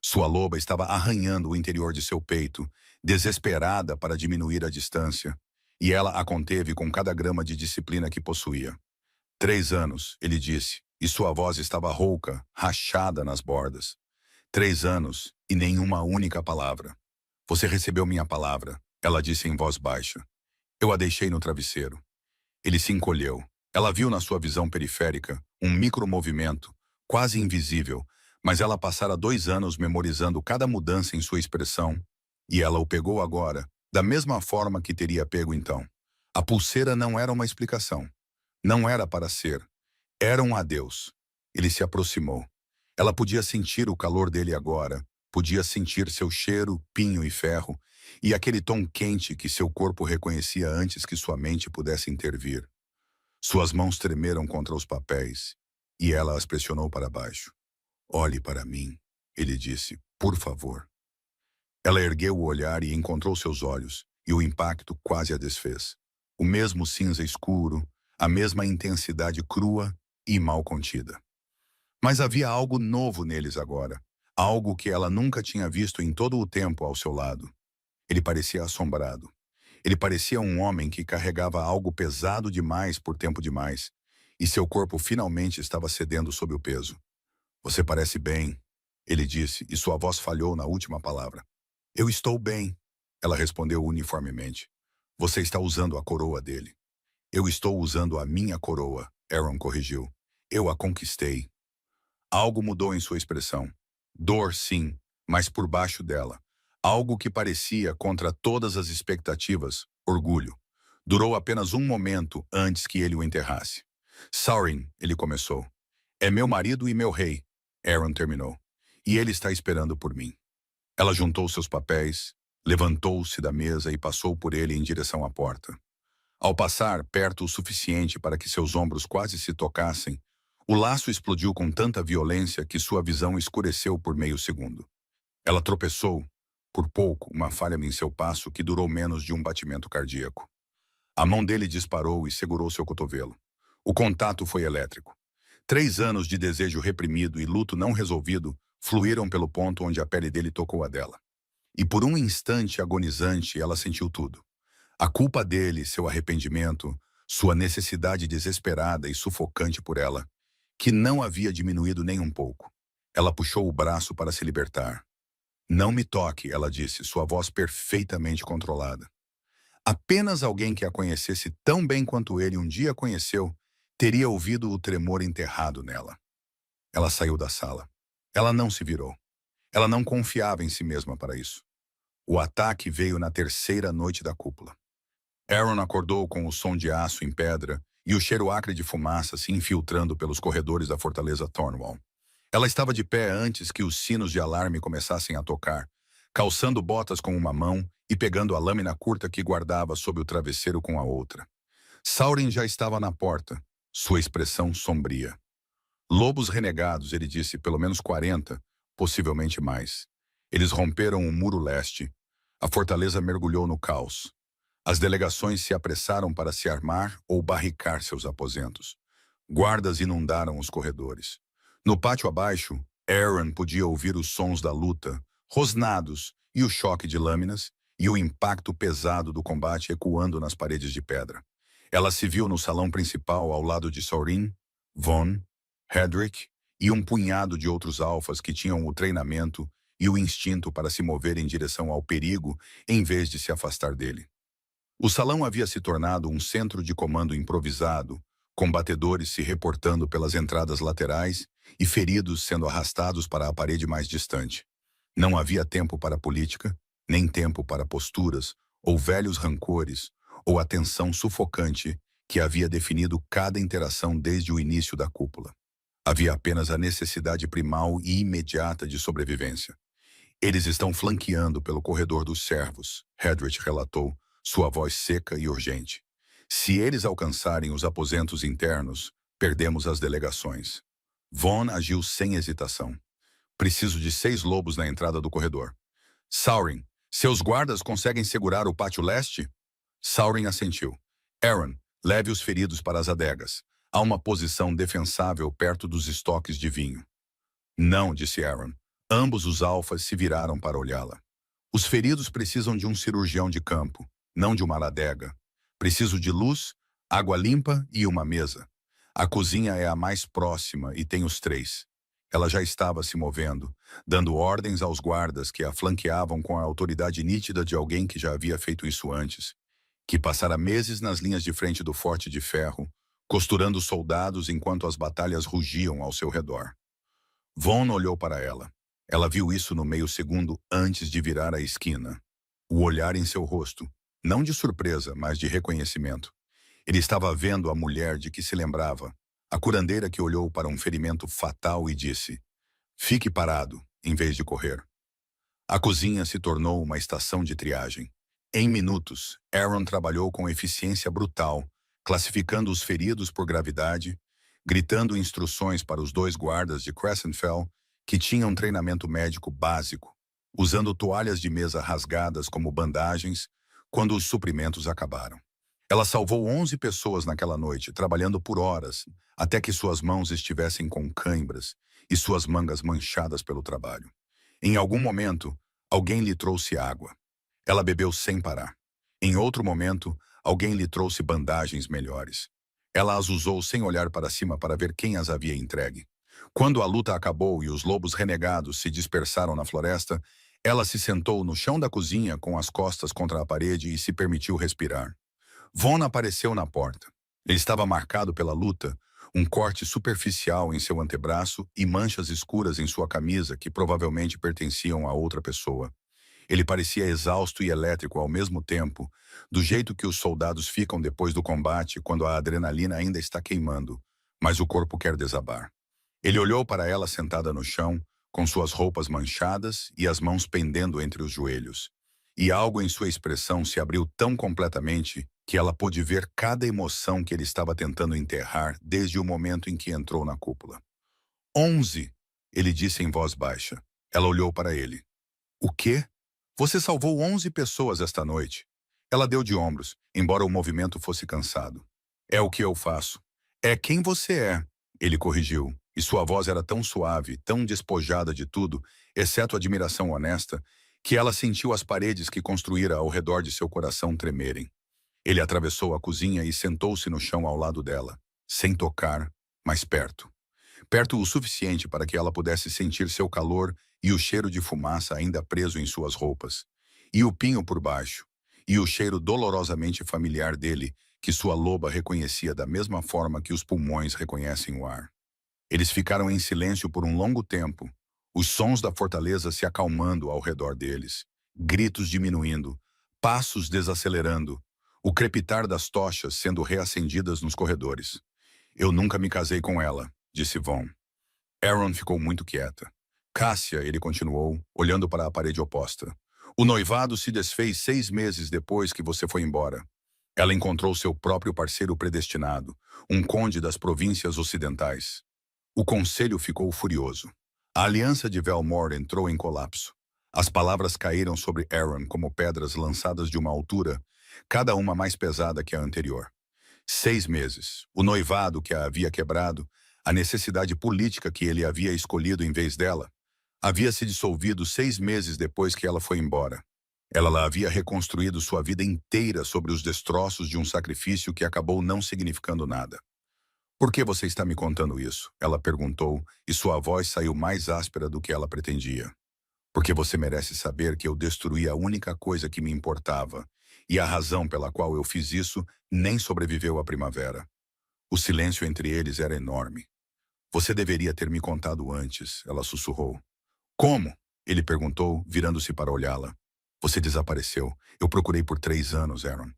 Speaker 1: Sua loba estava arranhando o interior de seu peito, desesperada para diminuir a distância, e ela a conteve com cada grama de disciplina que possuía. 3 anos, ele disse, e sua voz estava rouca, rachada nas bordas. 3 anos e nenhuma única palavra. Você recebeu minha palavra, ela disse em voz baixa. Eu a deixei no travesseiro. Ele se encolheu. Ela viu na sua visão periférica um micromovimento, quase invisível, mas ela passara 2 anos memorizando cada mudança em sua expressão, e ela o pegou agora, da mesma forma que teria pego então. A pulseira não era uma explicação. Não era para ser. Era um adeus. Ele se aproximou. Ela podia sentir o calor dele agora, podia sentir seu cheiro, pinho e ferro, e aquele tom quente que seu corpo reconhecia antes que sua mente pudesse intervir. Suas mãos tremeram contra os papéis, e ela as pressionou para baixo. Olhe para mim, ele disse, por favor. Ela ergueu o olhar e encontrou seus olhos, e o impacto quase a desfez. O mesmo cinza escuro, a mesma intensidade crua e mal contida. Mas havia algo novo neles agora, algo que ela nunca tinha visto em todo o tempo ao seu lado. Ele parecia assombrado. Ele parecia um homem que carregava algo pesado demais por tempo demais, e seu corpo finalmente estava cedendo sob o peso. Você parece bem, ele disse, e sua voz falhou na última palavra. Eu estou bem, ela respondeu uniformemente. Você está usando a coroa dele. Eu estou usando a minha coroa, Aaron corrigiu. Eu a conquistei. Algo mudou em sua expressão. Dor, sim, mas por baixo dela. Algo que parecia contra todas as expectativas, orgulho. Durou apenas um momento antes que ele o enterrasse. Saurin, ele começou. É meu marido e meu rei, Aaron terminou. E ele está esperando por mim. Ela juntou seus papéis, levantou-se da mesa e passou por ele em direção à porta. Ao passar perto o suficiente para que seus ombros quase se tocassem, o laço explodiu com tanta violência que sua visão escureceu por meio segundo. Ela tropeçou, por pouco, uma falha em seu passo que durou menos de um batimento cardíaco. A mão dele disparou e segurou seu cotovelo. O contato foi elétrico. 3 anos de desejo reprimido e luto não resolvido fluíram pelo ponto onde a pele dele tocou a dela. E por um instante agonizante ela sentiu tudo. A culpa dele, seu arrependimento, sua necessidade desesperada e sufocante por ela, que não havia diminuído nem um pouco. Ela puxou o braço para se libertar. Não me toque, ela disse, sua voz perfeitamente controlada. Apenas alguém que a conhecesse tão bem quanto ele um dia conheceu teria ouvido o tremor enterrado nela. Ela saiu da sala. Ela não se virou. Ela não confiava em si mesma para isso. O ataque veio na 3ª noite da cúpula. Aaron acordou com o som de aço em pedra e o cheiro acre de fumaça se infiltrando pelos corredores da fortaleza Thornwall. Ela estava de pé antes que os sinos de alarme começassem a tocar, calçando botas com uma mão e pegando a lâmina curta que guardava sob o travesseiro com a outra. Saurin já estava na porta, sua expressão sombria. Lobos renegados, ele disse, pelo menos 40, possivelmente mais. Eles romperam o muro leste. A fortaleza mergulhou no caos. As delegações se apressaram para se armar ou barricar seus aposentos. Guardas inundaram os corredores. No pátio abaixo, Aaron podia ouvir os sons da luta, rosnados, e o choque de lâminas, e o impacto pesado do combate ecoando nas paredes de pedra. Ela se viu no salão principal ao lado de Sorin, Von, Hedrick e um punhado de outros alfas que tinham o treinamento e o instinto para se mover em direção ao perigo em vez de se afastar dele. O salão havia se tornado um centro de comando improvisado, com batedores se reportando pelas entradas laterais e feridos sendo arrastados para a parede mais distante. Não havia tempo para política, nem tempo para posturas, ou velhos rancores, ou a tensão sufocante que havia definido cada interação desde o início da cúpula. Havia apenas a necessidade primal e imediata de sobrevivência. Eles estão flanqueando pelo corredor dos servos, Hedrick relatou, sua voz seca e urgente. Se eles alcançarem os aposentos internos, perdemos as delegações. Von agiu sem hesitação. Preciso de 6 lobos na entrada do corredor. Saurin, seus guardas conseguem segurar o pátio leste? Saurin assentiu. Aaron, leve os feridos para as adegas. Há uma posição defensável perto dos estoques de vinho. Não, disse Aaron. Ambos os alfas se viraram para olhá-la. Os feridos precisam de um cirurgião de campo, não de uma adega. Preciso de luz, água limpa e uma mesa. A cozinha é a mais próxima e tem os 3. Ela já estava se movendo, dando ordens aos guardas que a flanqueavam com a autoridade nítida de alguém que já havia feito isso antes, que passara meses nas linhas de frente do Forte de Ferro, costurando soldados enquanto as batalhas rugiam ao seu redor. Von olhou para ela. Ela viu isso no meio segundo antes de virar a esquina. O olhar em seu rosto, não de surpresa, mas de reconhecimento. Ele estava vendo a mulher de que se lembrava, a curandeira que olhou para um ferimento fatal e disse: "Fique parado, em vez de correr." A cozinha se tornou uma estação de triagem. Em minutos, Aaron trabalhou com eficiência brutal, classificando os feridos por gravidade, gritando instruções para os 2 guardas de Crescentfell, que tinham treinamento médico básico, usando toalhas de mesa rasgadas como bandagens quando os suprimentos acabaram. Ela salvou 11 pessoas naquela noite, trabalhando por horas, até que suas mãos estivessem com cãibras e suas mangas manchadas pelo trabalho. Em algum momento, alguém lhe trouxe água. Ela bebeu sem parar. Em outro momento, alguém lhe trouxe bandagens melhores. Ela as usou sem olhar para cima para ver quem as havia entregue. Quando a luta acabou e os lobos renegados se dispersaram na floresta, ela se sentou no chão da cozinha com as costas contra a parede e se permitiu respirar. Von apareceu na porta. Ele estava marcado pela luta, um corte superficial em seu antebraço e manchas escuras em sua camisa que provavelmente pertenciam a outra pessoa. Ele parecia exausto e elétrico ao mesmo tempo, do jeito que os soldados ficam depois do combate quando a adrenalina ainda está queimando, mas o corpo quer desabar. Ele olhou para ela sentada no chão, com suas roupas manchadas e as mãos pendendo entre os joelhos. E algo em sua expressão se abriu tão completamente que ela pôde ver cada emoção que ele estava tentando enterrar desde o momento em que entrou na cúpula. 11, ele disse em voz baixa. Ela olhou para ele. O quê? Você salvou 11 pessoas esta noite. Ela deu de ombros, embora o movimento fosse cansado. É o que eu faço. É quem você é, ele corrigiu, e sua voz era tão suave, tão despojada de tudo, exceto admiração honesta, que ela sentiu as paredes que construíra ao redor de seu coração tremerem. Ele atravessou a cozinha e sentou-se no chão ao lado dela, sem tocar, mas perto. Perto o suficiente para que ela pudesse sentir seu calor e o cheiro de fumaça ainda preso em suas roupas, e o pinho por baixo, e o cheiro dolorosamente familiar dele, que sua loba reconhecia da mesma forma que os pulmões reconhecem o ar. Eles ficaram em silêncio por um longo tempo, os sons da fortaleza se acalmando ao redor deles, gritos diminuindo, passos desacelerando, o crepitar das tochas sendo reacendidas nos corredores. Eu nunca me casei com ela, disse Von. Aaron ficou muito quieta. Cássia, ele continuou, olhando para a parede oposta. O noivado se desfez 6 meses depois que você foi embora. Ela encontrou seu próprio parceiro predestinado, um conde das províncias ocidentais. O conselho ficou furioso. A aliança de Velmore entrou em colapso. As palavras caíram sobre Aaron como pedras lançadas de uma altura, cada uma mais pesada que a anterior. 6 meses, o noivado que a havia quebrado, a necessidade política que ele havia escolhido em vez dela, havia se dissolvido 6 meses depois que ela foi embora. Ela lá havia reconstruído sua vida inteira sobre os destroços de um sacrifício que acabou não significando nada. Por que você está me contando isso? Ela perguntou, e sua voz saiu mais áspera do que ela pretendia. Porque você merece saber que eu destruí a única coisa que me importava, e a razão pela qual eu fiz isso nem sobreviveu à primavera. O silêncio entre eles era enorme. Você deveria ter me contado antes, ela sussurrou. Como? Ele perguntou, virando-se para olhá-la. Você desapareceu. Eu procurei por 3 anos, Aaron.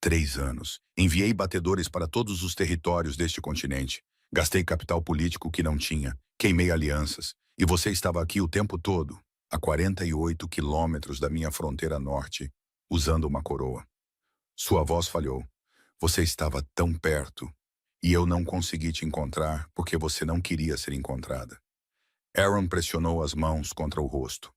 Speaker 1: 3 anos. Enviei batedores para todos os territórios deste continente. Gastei capital político que não tinha. Queimei alianças. E você estava aqui o tempo todo, a 48 quilômetros da minha fronteira norte, usando uma coroa. Sua voz falhou. Você estava tão perto. E eu não consegui te encontrar porque você não queria ser encontrada. Aaron pressionou as mãos contra o rosto.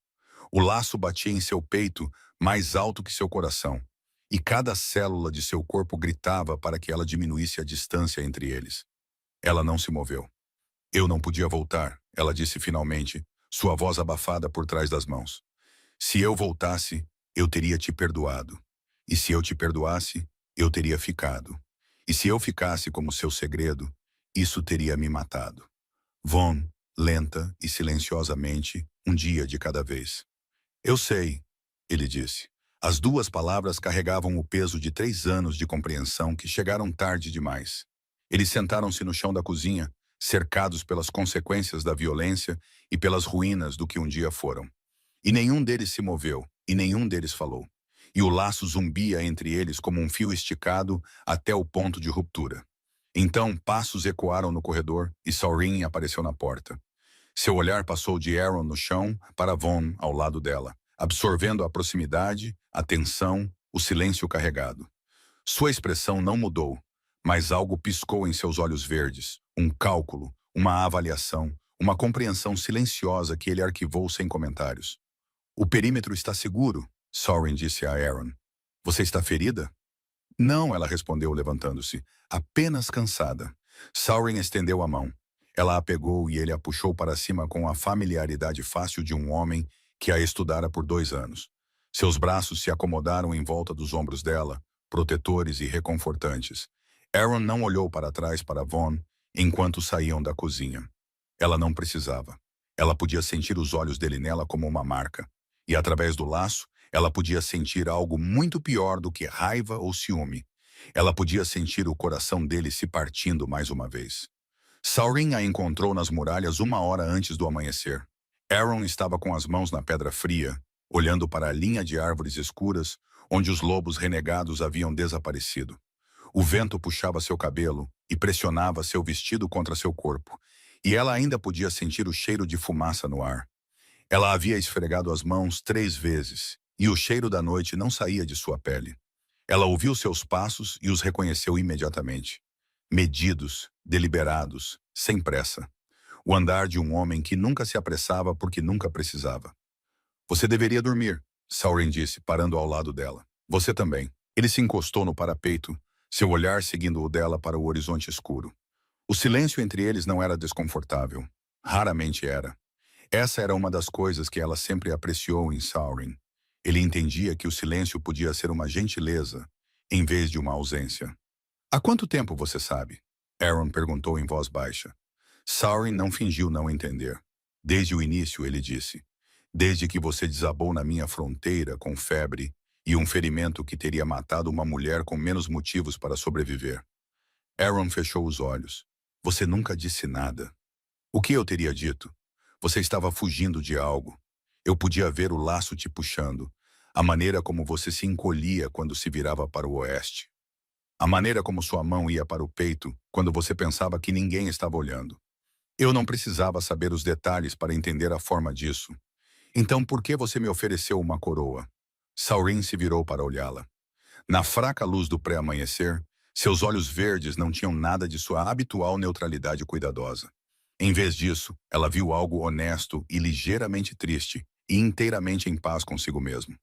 Speaker 1: O laço batia em seu peito mais alto que seu coração, e cada célula de seu corpo gritava para que ela diminuísse a distância entre eles. Ela não se moveu. Eu não podia voltar, ela disse finalmente, sua voz abafada por trás das mãos. Se eu voltasse, eu teria te perdoado. E se eu te perdoasse, eu teria ficado. E se eu ficasse como seu segredo, isso teria me matado. Vaughn, lenta e silenciosamente, um dia de cada vez. Eu sei, ele disse. As duas palavras carregavam o peso de 3 anos de compreensão que chegaram tarde demais. Eles sentaram-se no chão da cozinha, cercados pelas consequências da violência e pelas ruínas do que um dia foram. E nenhum deles se moveu, e nenhum deles falou. E o laço zumbia entre eles como um fio esticado até o ponto de ruptura. Então, passos ecoaram no corredor e Saurin apareceu na porta. Seu olhar passou de Aaron no chão para Vaughn ao lado dela, absorvendo a proximidade, a tensão, o silêncio carregado. Sua expressão não mudou, mas algo piscou em seus olhos verdes, um cálculo, uma avaliação, uma compreensão silenciosa que ele arquivou sem comentários. O perímetro está seguro, Saurin disse a Aaron. Você está ferida? Não, ela respondeu levantando-se, apenas cansada. Saurin estendeu a mão. Ela a pegou e ele a puxou para cima com a familiaridade fácil de um homem que a estudara por 2 anos. Seus braços se acomodaram em volta dos ombros dela, protetores e reconfortantes. Aaron não olhou para trás para Vaughn enquanto saíam da cozinha. Ela não precisava. Ela podia sentir os olhos dele nela como uma marca. E através do laço, ela podia sentir algo muito pior do que raiva ou ciúme. Ela podia sentir o coração dele se partindo mais uma vez. Saurin a encontrou nas muralhas 1 hora antes do amanhecer. Aaron estava com as mãos na pedra fria, olhando para a linha de árvores escuras, onde os lobos renegados haviam desaparecido. O vento puxava seu cabelo e pressionava seu vestido contra seu corpo, e ela ainda podia sentir o cheiro de fumaça no ar. Ela havia esfregado as mãos 3 vezes, e o cheiro da noite não saía de sua pele. Ela ouviu seus passos e os reconheceu imediatamente. Medidos, deliberados, sem pressa. O andar de um homem que nunca se apressava porque nunca precisava. Você deveria dormir, Saurin disse, parando ao lado dela. Você também. Ele se encostou no parapeito, seu olhar seguindo o dela para o horizonte escuro. O silêncio entre eles não era desconfortável. Raramente era. Essa era uma das coisas que ela sempre apreciou em Saurin. Ele entendia que o silêncio podia ser uma gentileza, em vez de uma ausência. Há quanto tempo você sabe? Aaron perguntou em voz baixa. Saurin não fingiu não entender. Desde o início, ele disse. Desde que você desabou na minha fronteira com febre e um ferimento que teria matado uma mulher com menos motivos para sobreviver. Aaron fechou os olhos. Você nunca disse nada. O que eu teria dito? Você estava fugindo de algo. Eu podia ver o laço te puxando, a maneira como você se encolhia quando se virava para o oeste. A maneira como sua mão ia para o peito quando você pensava que ninguém estava olhando. Eu não precisava saber os detalhes para entender a forma disso. Então por que você me ofereceu uma coroa? Saurin se virou para olhá-la. Na fraca luz do pré-amanhecer, seus olhos verdes não tinham nada de sua habitual neutralidade cuidadosa. Em vez disso, ela viu algo honesto e ligeiramente triste, e inteiramente em paz consigo mesmo.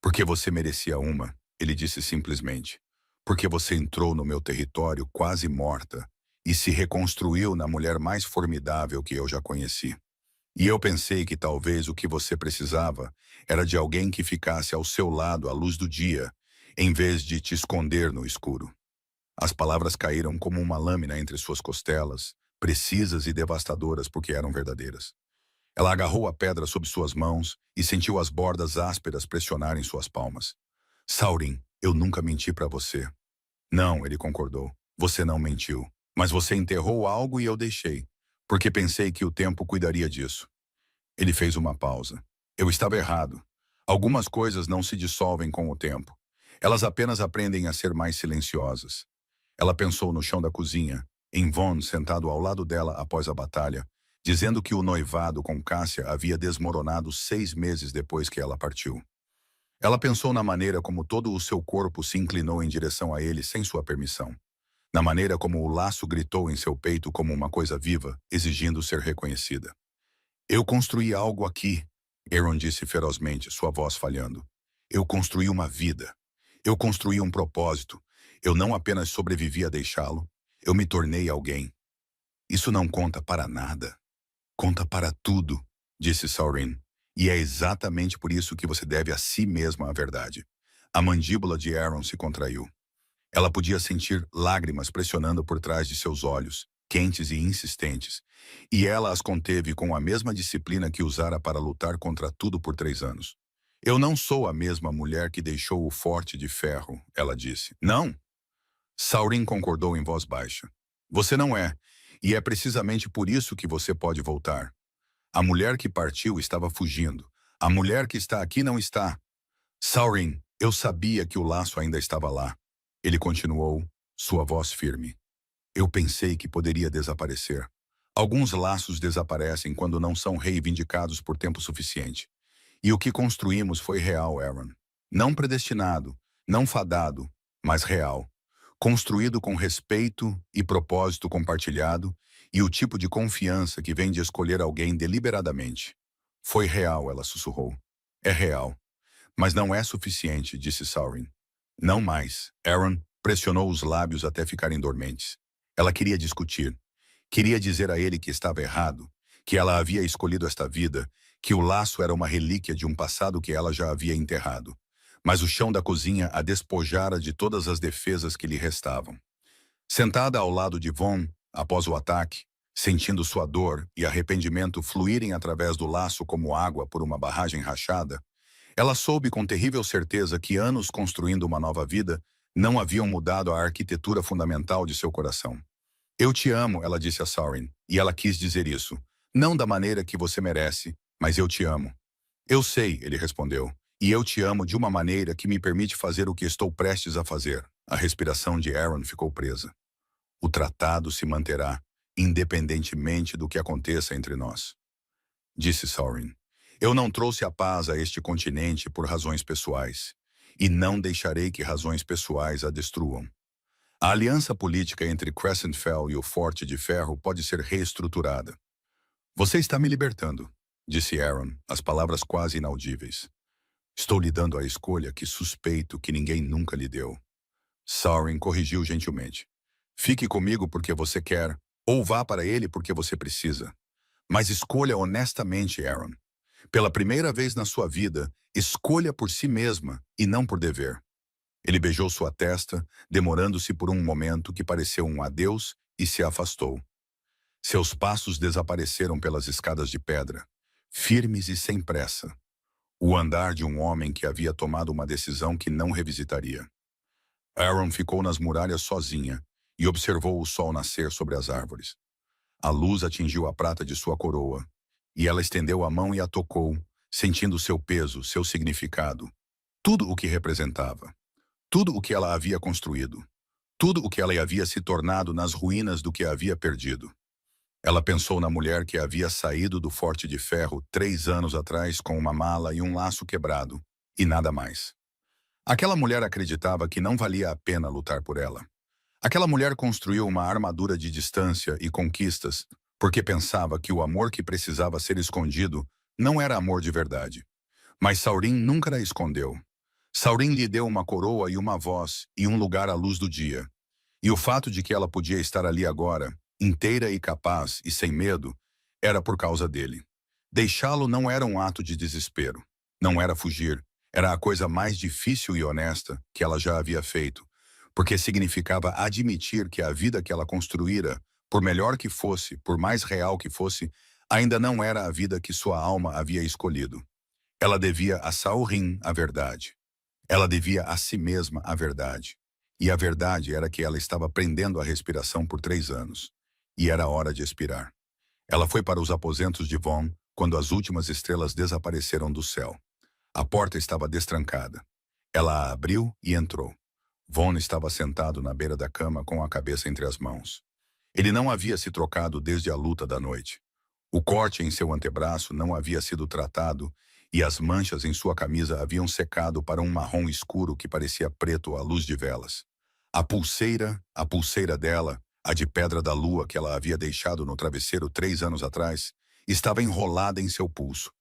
Speaker 1: Porque você merecia uma, ele disse simplesmente. Porque você entrou no meu território quase morta e se reconstruiu na mulher mais formidável que eu já conheci. E eu pensei que talvez o que você precisava era de alguém que ficasse ao seu lado à luz do dia, em vez de te esconder no escuro. As palavras caíram como uma lâmina entre suas costelas, precisas e devastadoras porque eram verdadeiras. Ela agarrou a pedra sob suas mãos e sentiu as bordas ásperas pressionarem suas palmas. Saurin, eu nunca menti para você. Não, ele concordou. Você não mentiu. Mas você enterrou algo e eu deixei, porque pensei que o tempo cuidaria disso. Ele fez uma pausa. Eu estava errado. Algumas coisas não se dissolvem com o tempo. Elas apenas aprendem a ser mais silenciosas. Ela pensou no chão da cozinha, em Von sentado ao lado dela após a batalha, dizendo que o noivado com Cássia havia desmoronado 6 meses depois que ela partiu. Ela pensou na maneira como todo o seu corpo se inclinou em direção a ele sem sua permissão. Na maneira como o laço gritou em seu peito como uma coisa viva, exigindo ser reconhecida. Eu construí algo aqui, Aaron disse ferozmente, sua voz falhando. Eu construí uma vida. Eu construí um propósito. Eu não apenas sobrevivi a deixá-lo, eu me tornei alguém. Isso não conta para nada. Conta para tudo, disse Saurin. E é exatamente por isso que você deve a si mesma a verdade. A mandíbula de Aaron se contraiu. Ela podia sentir lágrimas pressionando por trás de seus olhos, quentes e insistentes, e ela as conteve com a mesma disciplina que usara para lutar contra tudo por 3 anos. Eu não sou a mesma mulher que deixou o forte de ferro, ela disse. Não? Saurin concordou em voz baixa. Você não é, e é precisamente por isso que você pode voltar. A mulher que partiu estava fugindo. A mulher que está aqui não está. Saurin, eu sabia que o laço ainda estava lá. Ele continuou, sua voz firme. Eu pensei que poderia desaparecer. Alguns laços desaparecem quando não são reivindicados por tempo suficiente. E o que construímos foi real, Aaron. Não predestinado, não fadado, mas real. Construído com respeito e propósito compartilhado e o tipo de confiança que vem de escolher alguém deliberadamente. Foi real, ela sussurrou. É real. Mas não é suficiente, disse Saurin. Não mais. Aaron pressionou os lábios até ficarem dormentes. Ela queria discutir. Queria dizer a ele que estava errado, que ela havia escolhido esta vida, que o laço era uma relíquia de um passado que ela já havia enterrado. Mas o chão da cozinha a despojara de todas as defesas que lhe restavam. Sentada ao lado de Von, após o ataque, sentindo sua dor e arrependimento fluírem através do laço como água por uma barragem rachada, ela soube com terrível certeza que anos construindo uma nova vida não haviam mudado a arquitetura fundamental de seu coração. Eu te amo, ela disse a Saurin, e ela quis dizer isso. Não da maneira que você merece, mas eu te amo. Eu sei, ele respondeu, e eu te amo de uma maneira que me permite fazer o que estou prestes a fazer. A respiração de Aaron ficou presa. O tratado se manterá, independentemente do que aconteça entre nós. Disse Saurin. Eu não trouxe a paz a este continente por razões pessoais, e não deixarei que razões pessoais a destruam. A aliança política entre Crescent Fell e o Forte de Ferro pode ser reestruturada. Você está me libertando, disse Aaron, as palavras quase inaudíveis. Estou lhe dando a escolha que suspeito que ninguém nunca lhe deu. Saurin corrigiu gentilmente. Fique comigo porque você quer, ou vá para ele porque você precisa. Mas escolha honestamente, Aaron. Pela primeira vez na sua vida, escolha por si mesma e não por dever. Ele beijou sua testa, demorando-se por um momento que pareceu um adeus e se afastou. Seus passos desapareceram pelas escadas de pedra, firmes e sem pressa. O andar de um homem que havia tomado uma decisão que não revisitaria. Aaron ficou nas muralhas sozinha e observou o sol nascer sobre as árvores. A luz atingiu a prata de sua coroa, e ela estendeu a mão e a tocou, sentindo seu peso, seu significado, tudo o que representava. Tudo o que ela havia construído. Tudo o que ela havia se tornado nas ruínas do que havia perdido. Ela pensou na mulher que havia saído do Forte de Ferro 3 anos atrás com uma mala e um laço quebrado, e nada mais. Aquela mulher acreditava que não valia a pena lutar por ela. Aquela mulher construiu uma armadura de distância e conquistas porque pensava que o amor que precisava ser escondido não era amor de verdade. Mas Saurin nunca a escondeu. Saurin lhe deu uma coroa e uma voz e um lugar à luz do dia. E o fato de que ela podia estar ali agora, inteira e capaz e sem medo, era por causa dele. Deixá-lo não era um ato de desespero. Não era fugir. Era a coisa mais difícil e honesta que ela já havia feito, porque significava admitir que a vida que ela construíra, por melhor que fosse, por mais real que fosse, ainda não era a vida que sua alma havia escolhido. Ela devia a Saurin a verdade. Ela devia a si mesma a verdade. E a verdade era que ela estava prendendo a respiração por 3 anos. E era hora de expirar. Ela foi para os aposentos de Vaughn quando as últimas estrelas desapareceram do céu. A porta estava destrancada. Ela a abriu e entrou. Vaughn estava sentado na beira da cama com a cabeça entre as mãos. Ele não havia se trocado desde a luta da noite. O corte em seu antebraço não havia sido tratado e as manchas em sua camisa haviam secado para um marrom escuro que parecia preto à luz de velas. A pulseira dela, a de pedra da lua que ela havia deixado no travesseiro 3 anos atrás, estava enrolada em seu pulso.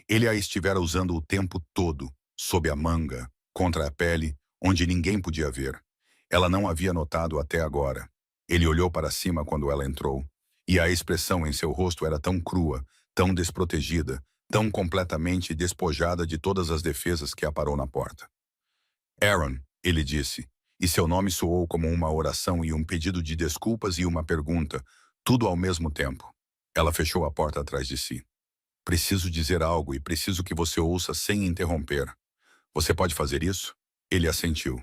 Speaker 1: Ele a estivera usando o tempo todo, sob a manga, contra a pele, onde ninguém podia ver. Ela não havia notado até agora. Ele olhou para cima quando ela entrou, e a expressão em seu rosto era tão crua, tão desprotegida, tão completamente despojada de todas as defesas que a parou na porta. Aaron, ele disse, e seu nome soou como uma oração e um pedido de desculpas e uma pergunta, tudo ao mesmo tempo. Ela fechou a porta atrás de si. Preciso dizer algo e preciso que você ouça sem interromper. Você pode fazer isso? Ele assentiu.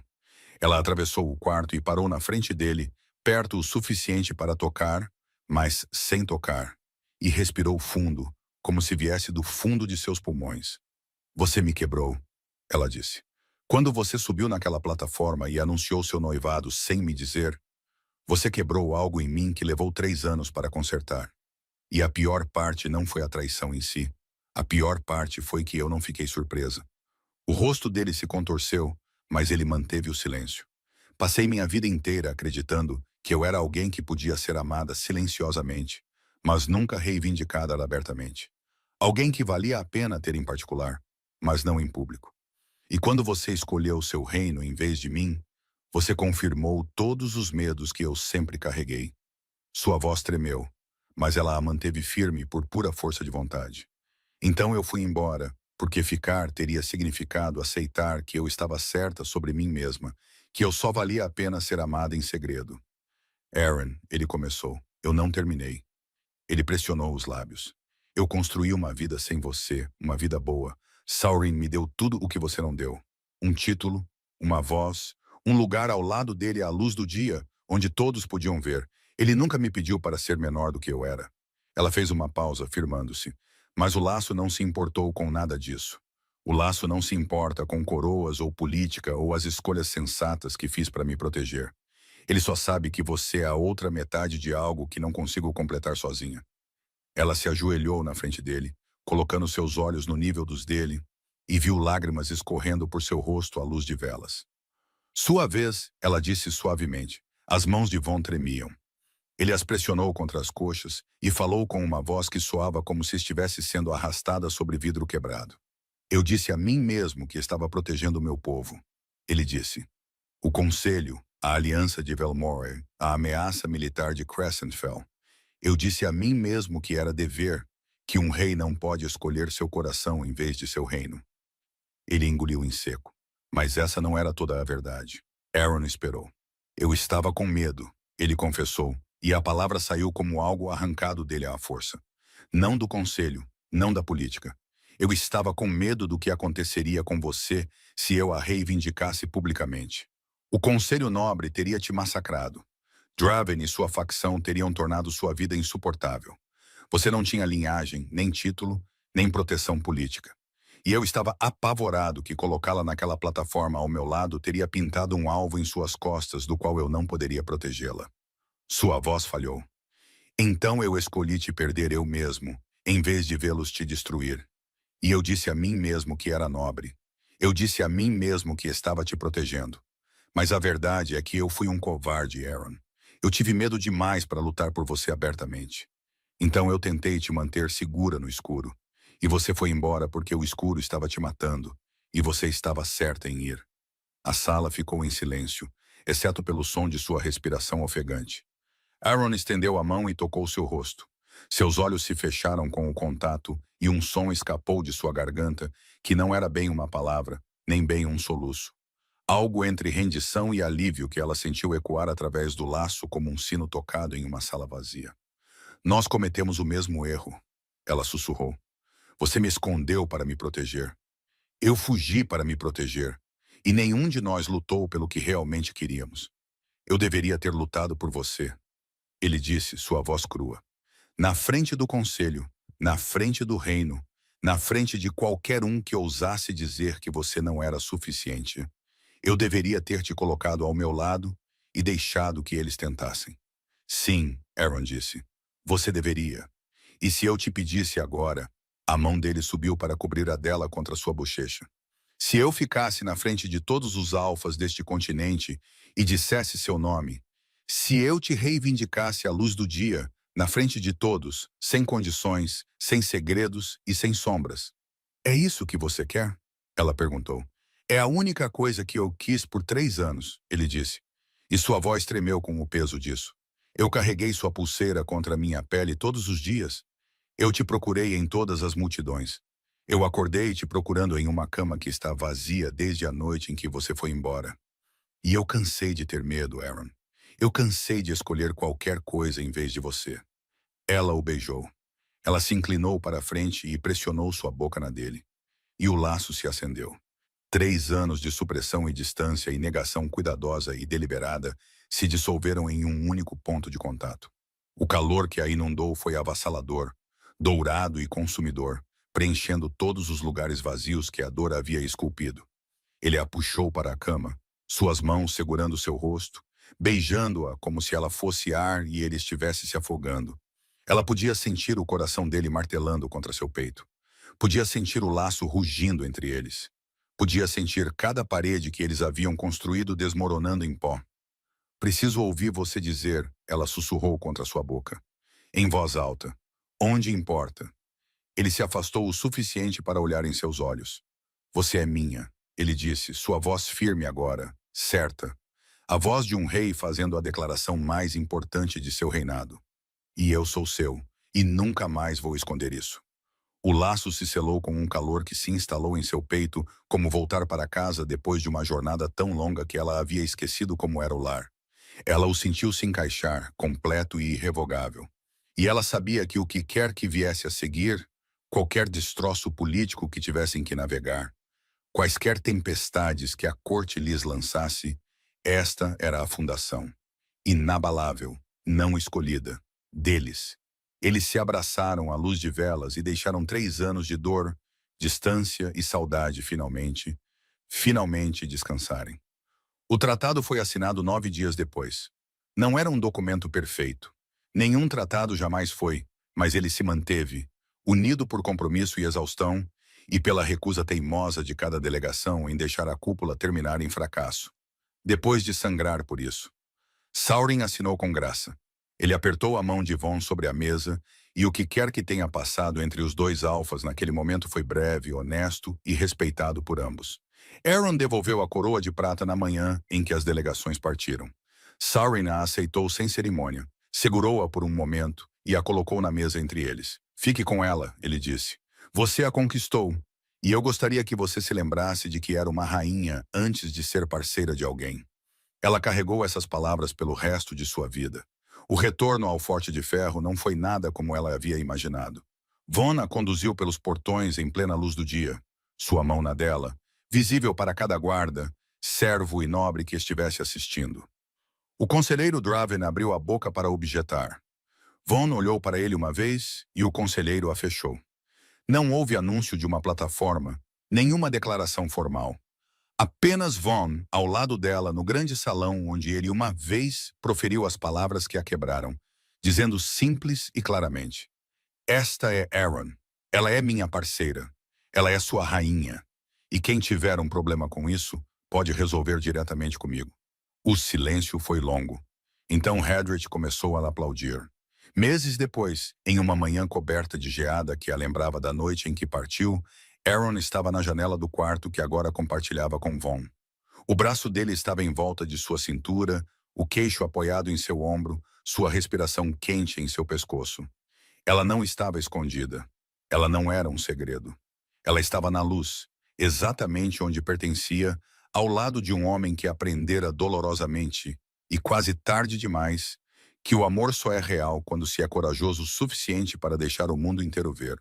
Speaker 1: Ela atravessou o quarto e parou na frente dele, perto o suficiente para tocar, mas sem tocar, e respirou fundo, como se viesse do fundo de seus pulmões. Você me quebrou, ela disse. Quando você subiu naquela plataforma e anunciou seu noivado sem me dizer, você quebrou algo em mim que levou 3 anos para consertar. E a pior parte não foi a traição em si. A pior parte foi que eu não fiquei surpresa. O rosto dele se contorceu, mas ele manteve o silêncio. Passei minha vida inteira acreditando que eu era alguém que podia ser amada silenciosamente, mas nunca reivindicada abertamente. Alguém que valia a pena ter em particular, mas não em público. E quando você escolheu seu reino em vez de mim, você confirmou todos os medos que eu sempre carreguei. Sua voz tremeu, mas ela a manteve firme por pura força de vontade. Então eu fui embora, porque ficar teria significado aceitar que eu estava certa sobre mim mesma, que eu só valia a pena ser amada em segredo. Aaron, ele começou. Eu não terminei. Ele pressionou os lábios. Eu construí uma vida sem você, uma vida boa. Saurin me deu tudo o que você não deu. Um título, uma voz, um lugar ao lado dele à luz do dia, onde todos podiam ver. Ele nunca me pediu para ser menor do que eu era. Ela fez uma pausa, firmando-se. Mas o laço não se importou com nada disso. O laço não se importa com coroas ou política ou as escolhas sensatas que fiz para me proteger. Ele só sabe que você é a outra metade de algo que não consigo completar sozinha. Ela se ajoelhou na frente dele, colocando seus olhos no nível dos dele, e viu lágrimas escorrendo por seu rosto à luz de velas. Sua vez, ela disse suavemente. As mãos de Vaughn tremiam. Ele as pressionou contra as coxas e falou com uma voz que soava como se estivesse sendo arrastada sobre vidro quebrado. Eu disse a mim mesmo que estava protegendo o meu povo. Ele disse. O Conselho, a Aliança de Velmore, a ameaça militar de Crescentfell. Eu disse a mim mesmo que era dever, que um rei não pode escolher seu coração em vez de seu reino. Ele engoliu em seco. Mas essa não era toda a verdade. Aaron esperou. Eu estava com medo, ele confessou, e a palavra saiu como algo arrancado dele à força. Não do conselho, não da política. Eu estava com medo do que aconteceria com você se eu a reivindicasse publicamente. O Conselho Nobre teria te massacrado. Draven e sua facção teriam tornado sua vida insuportável. Você não tinha linhagem, nem título, nem proteção política. E eu estava apavorado que colocá-la naquela plataforma ao meu lado teria pintado um alvo em suas costas do qual eu não poderia protegê-la. Sua voz falhou. Então eu escolhi te perder eu mesmo, em vez de vê-los te destruir. E eu disse a mim mesmo que era nobre. Eu disse a mim mesmo que estava te protegendo. Mas a verdade é que eu fui um covarde, Aaron. Eu tive medo demais para lutar por você abertamente. Então eu tentei te manter segura no escuro. E você foi embora porque o escuro estava te matando. E você estava certa em ir. A sala ficou em silêncio, exceto pelo som de sua respiração ofegante. Aaron estendeu a mão e tocou seu rosto. Seus olhos se fecharam com o contato e um som escapou de sua garganta que não era bem uma palavra, nem bem um soluço. Algo entre rendição e alívio que ela sentiu ecoar através do laço como um sino tocado em uma sala vazia. Nós cometemos o mesmo erro, ela sussurrou. Você me escondeu para me proteger. Eu fugi para me proteger. E nenhum de nós lutou pelo que realmente queríamos. Eu deveria ter lutado por você, ele disse, sua voz crua. Na frente do conselho, na frente do reino, na frente de qualquer um que ousasse dizer que você não era suficiente. Eu deveria ter te colocado ao meu lado e deixado que eles tentassem. Sim, Aaron disse. Você deveria. E se eu te pedisse agora, a mão dele subiu para cobrir a dela contra sua bochecha. Se eu ficasse na frente de todos os alfas deste continente e dissesse seu nome, se eu te reivindicasse à luz do dia, na frente de todos, sem condições, sem segredos e sem sombras. É isso que você quer? Ela perguntou. É a única coisa que eu quis por 3 anos, ele disse. E sua voz tremeu com o peso disso. Eu carreguei sua pulseira contra minha pele todos os dias. Eu te procurei em todas as multidões. Eu acordei te procurando em uma cama que está vazia desde a noite em que você foi embora. E eu cansei de ter medo, Aaron. Eu cansei de escolher qualquer coisa em vez de você. Ela o beijou. Ela se inclinou para a frente e pressionou sua boca na dele. E o laço se acendeu. 3 anos de supressão e distância e negação cuidadosa e deliberada se dissolveram em um único ponto de contato. O calor que a inundou foi avassalador, dourado e consumidor, preenchendo todos os lugares vazios que a dor havia esculpido. Ele a puxou para a cama, suas mãos segurando seu rosto, beijando-a como se ela fosse ar e ele estivesse se afogando. Ela podia sentir o coração dele martelando contra seu peito. Podia sentir o laço rugindo entre eles. Podia sentir cada parede que eles haviam construído desmoronando em pó. Preciso ouvir você dizer, ela sussurrou contra sua boca. Em voz alta. Onde importa? Ele se afastou o suficiente para olhar em seus olhos. Você é minha, ele disse, sua voz firme agora, certa. A voz de um rei fazendo a declaração mais importante de seu reinado. E eu sou seu, e nunca mais vou esconder isso. O laço se selou com um calor que se instalou em seu peito, como voltar para casa depois de uma jornada tão longa que ela havia esquecido como era o lar. Ela o sentiu se encaixar, completo e irrevogável. E ela sabia que o que quer que viesse a seguir, qualquer destroço político que tivessem que navegar, quaisquer tempestades que a corte lhes lançasse, esta era a fundação. Inabalável, não escolhida, deles. Eles se abraçaram à luz de velas e deixaram 3 anos de dor, distância e saudade finalmente descansarem. O tratado foi assinado 9 dias depois. Não era um documento perfeito. Nenhum tratado jamais foi, mas ele se manteve, unido por compromisso e exaustão, e pela recusa teimosa de cada delegação em deixar a cúpula terminar em fracasso. Depois de sangrar por isso, Saurin assinou com graça. Ele apertou a mão de Von sobre a mesa, e o que quer que tenha passado entre os 2 alfas naquele momento foi breve, honesto e respeitado por ambos. Aaron devolveu a coroa de prata na manhã em que as delegações partiram. Saurin a aceitou sem cerimônia, segurou-a por um momento e a colocou na mesa entre eles. Fique com ela, ele disse. Você a conquistou, e eu gostaria que você se lembrasse de que era uma rainha antes de ser parceira de alguém. Ela carregou essas palavras pelo resto de sua vida. O retorno ao Forte de Ferro não foi nada como ela havia imaginado. Von a conduziu pelos portões em plena luz do dia, sua mão na dela, visível para cada guarda, servo e nobre que estivesse assistindo. O conselheiro Draven abriu a boca para objetar. Von olhou para ele uma vez e o conselheiro a fechou. Não houve anúncio de uma plataforma, nenhuma declaração formal. Apenas Von, ao lado dela, no grande salão onde ele uma vez proferiu as palavras que a quebraram, dizendo simples e claramente: Esta é Aaron. Ela é minha parceira. Ela é sua rainha. E quem tiver um problema com isso, pode resolver diretamente comigo. O silêncio foi longo. Então Hedrick começou a aplaudir. Meses depois, em uma manhã coberta de geada que a lembrava da noite em que partiu, Aaron estava na janela do quarto que agora compartilhava com Von. O braço dele estava em volta de sua cintura, o queixo apoiado em seu ombro, sua respiração quente em seu pescoço. Ela não estava escondida. Ela não era um segredo. Ela estava na luz, exatamente onde pertencia, ao lado de um homem que aprendera dolorosamente, e quase tarde demais, que o amor só é real quando se é corajoso o suficiente para deixar o mundo inteiro ver.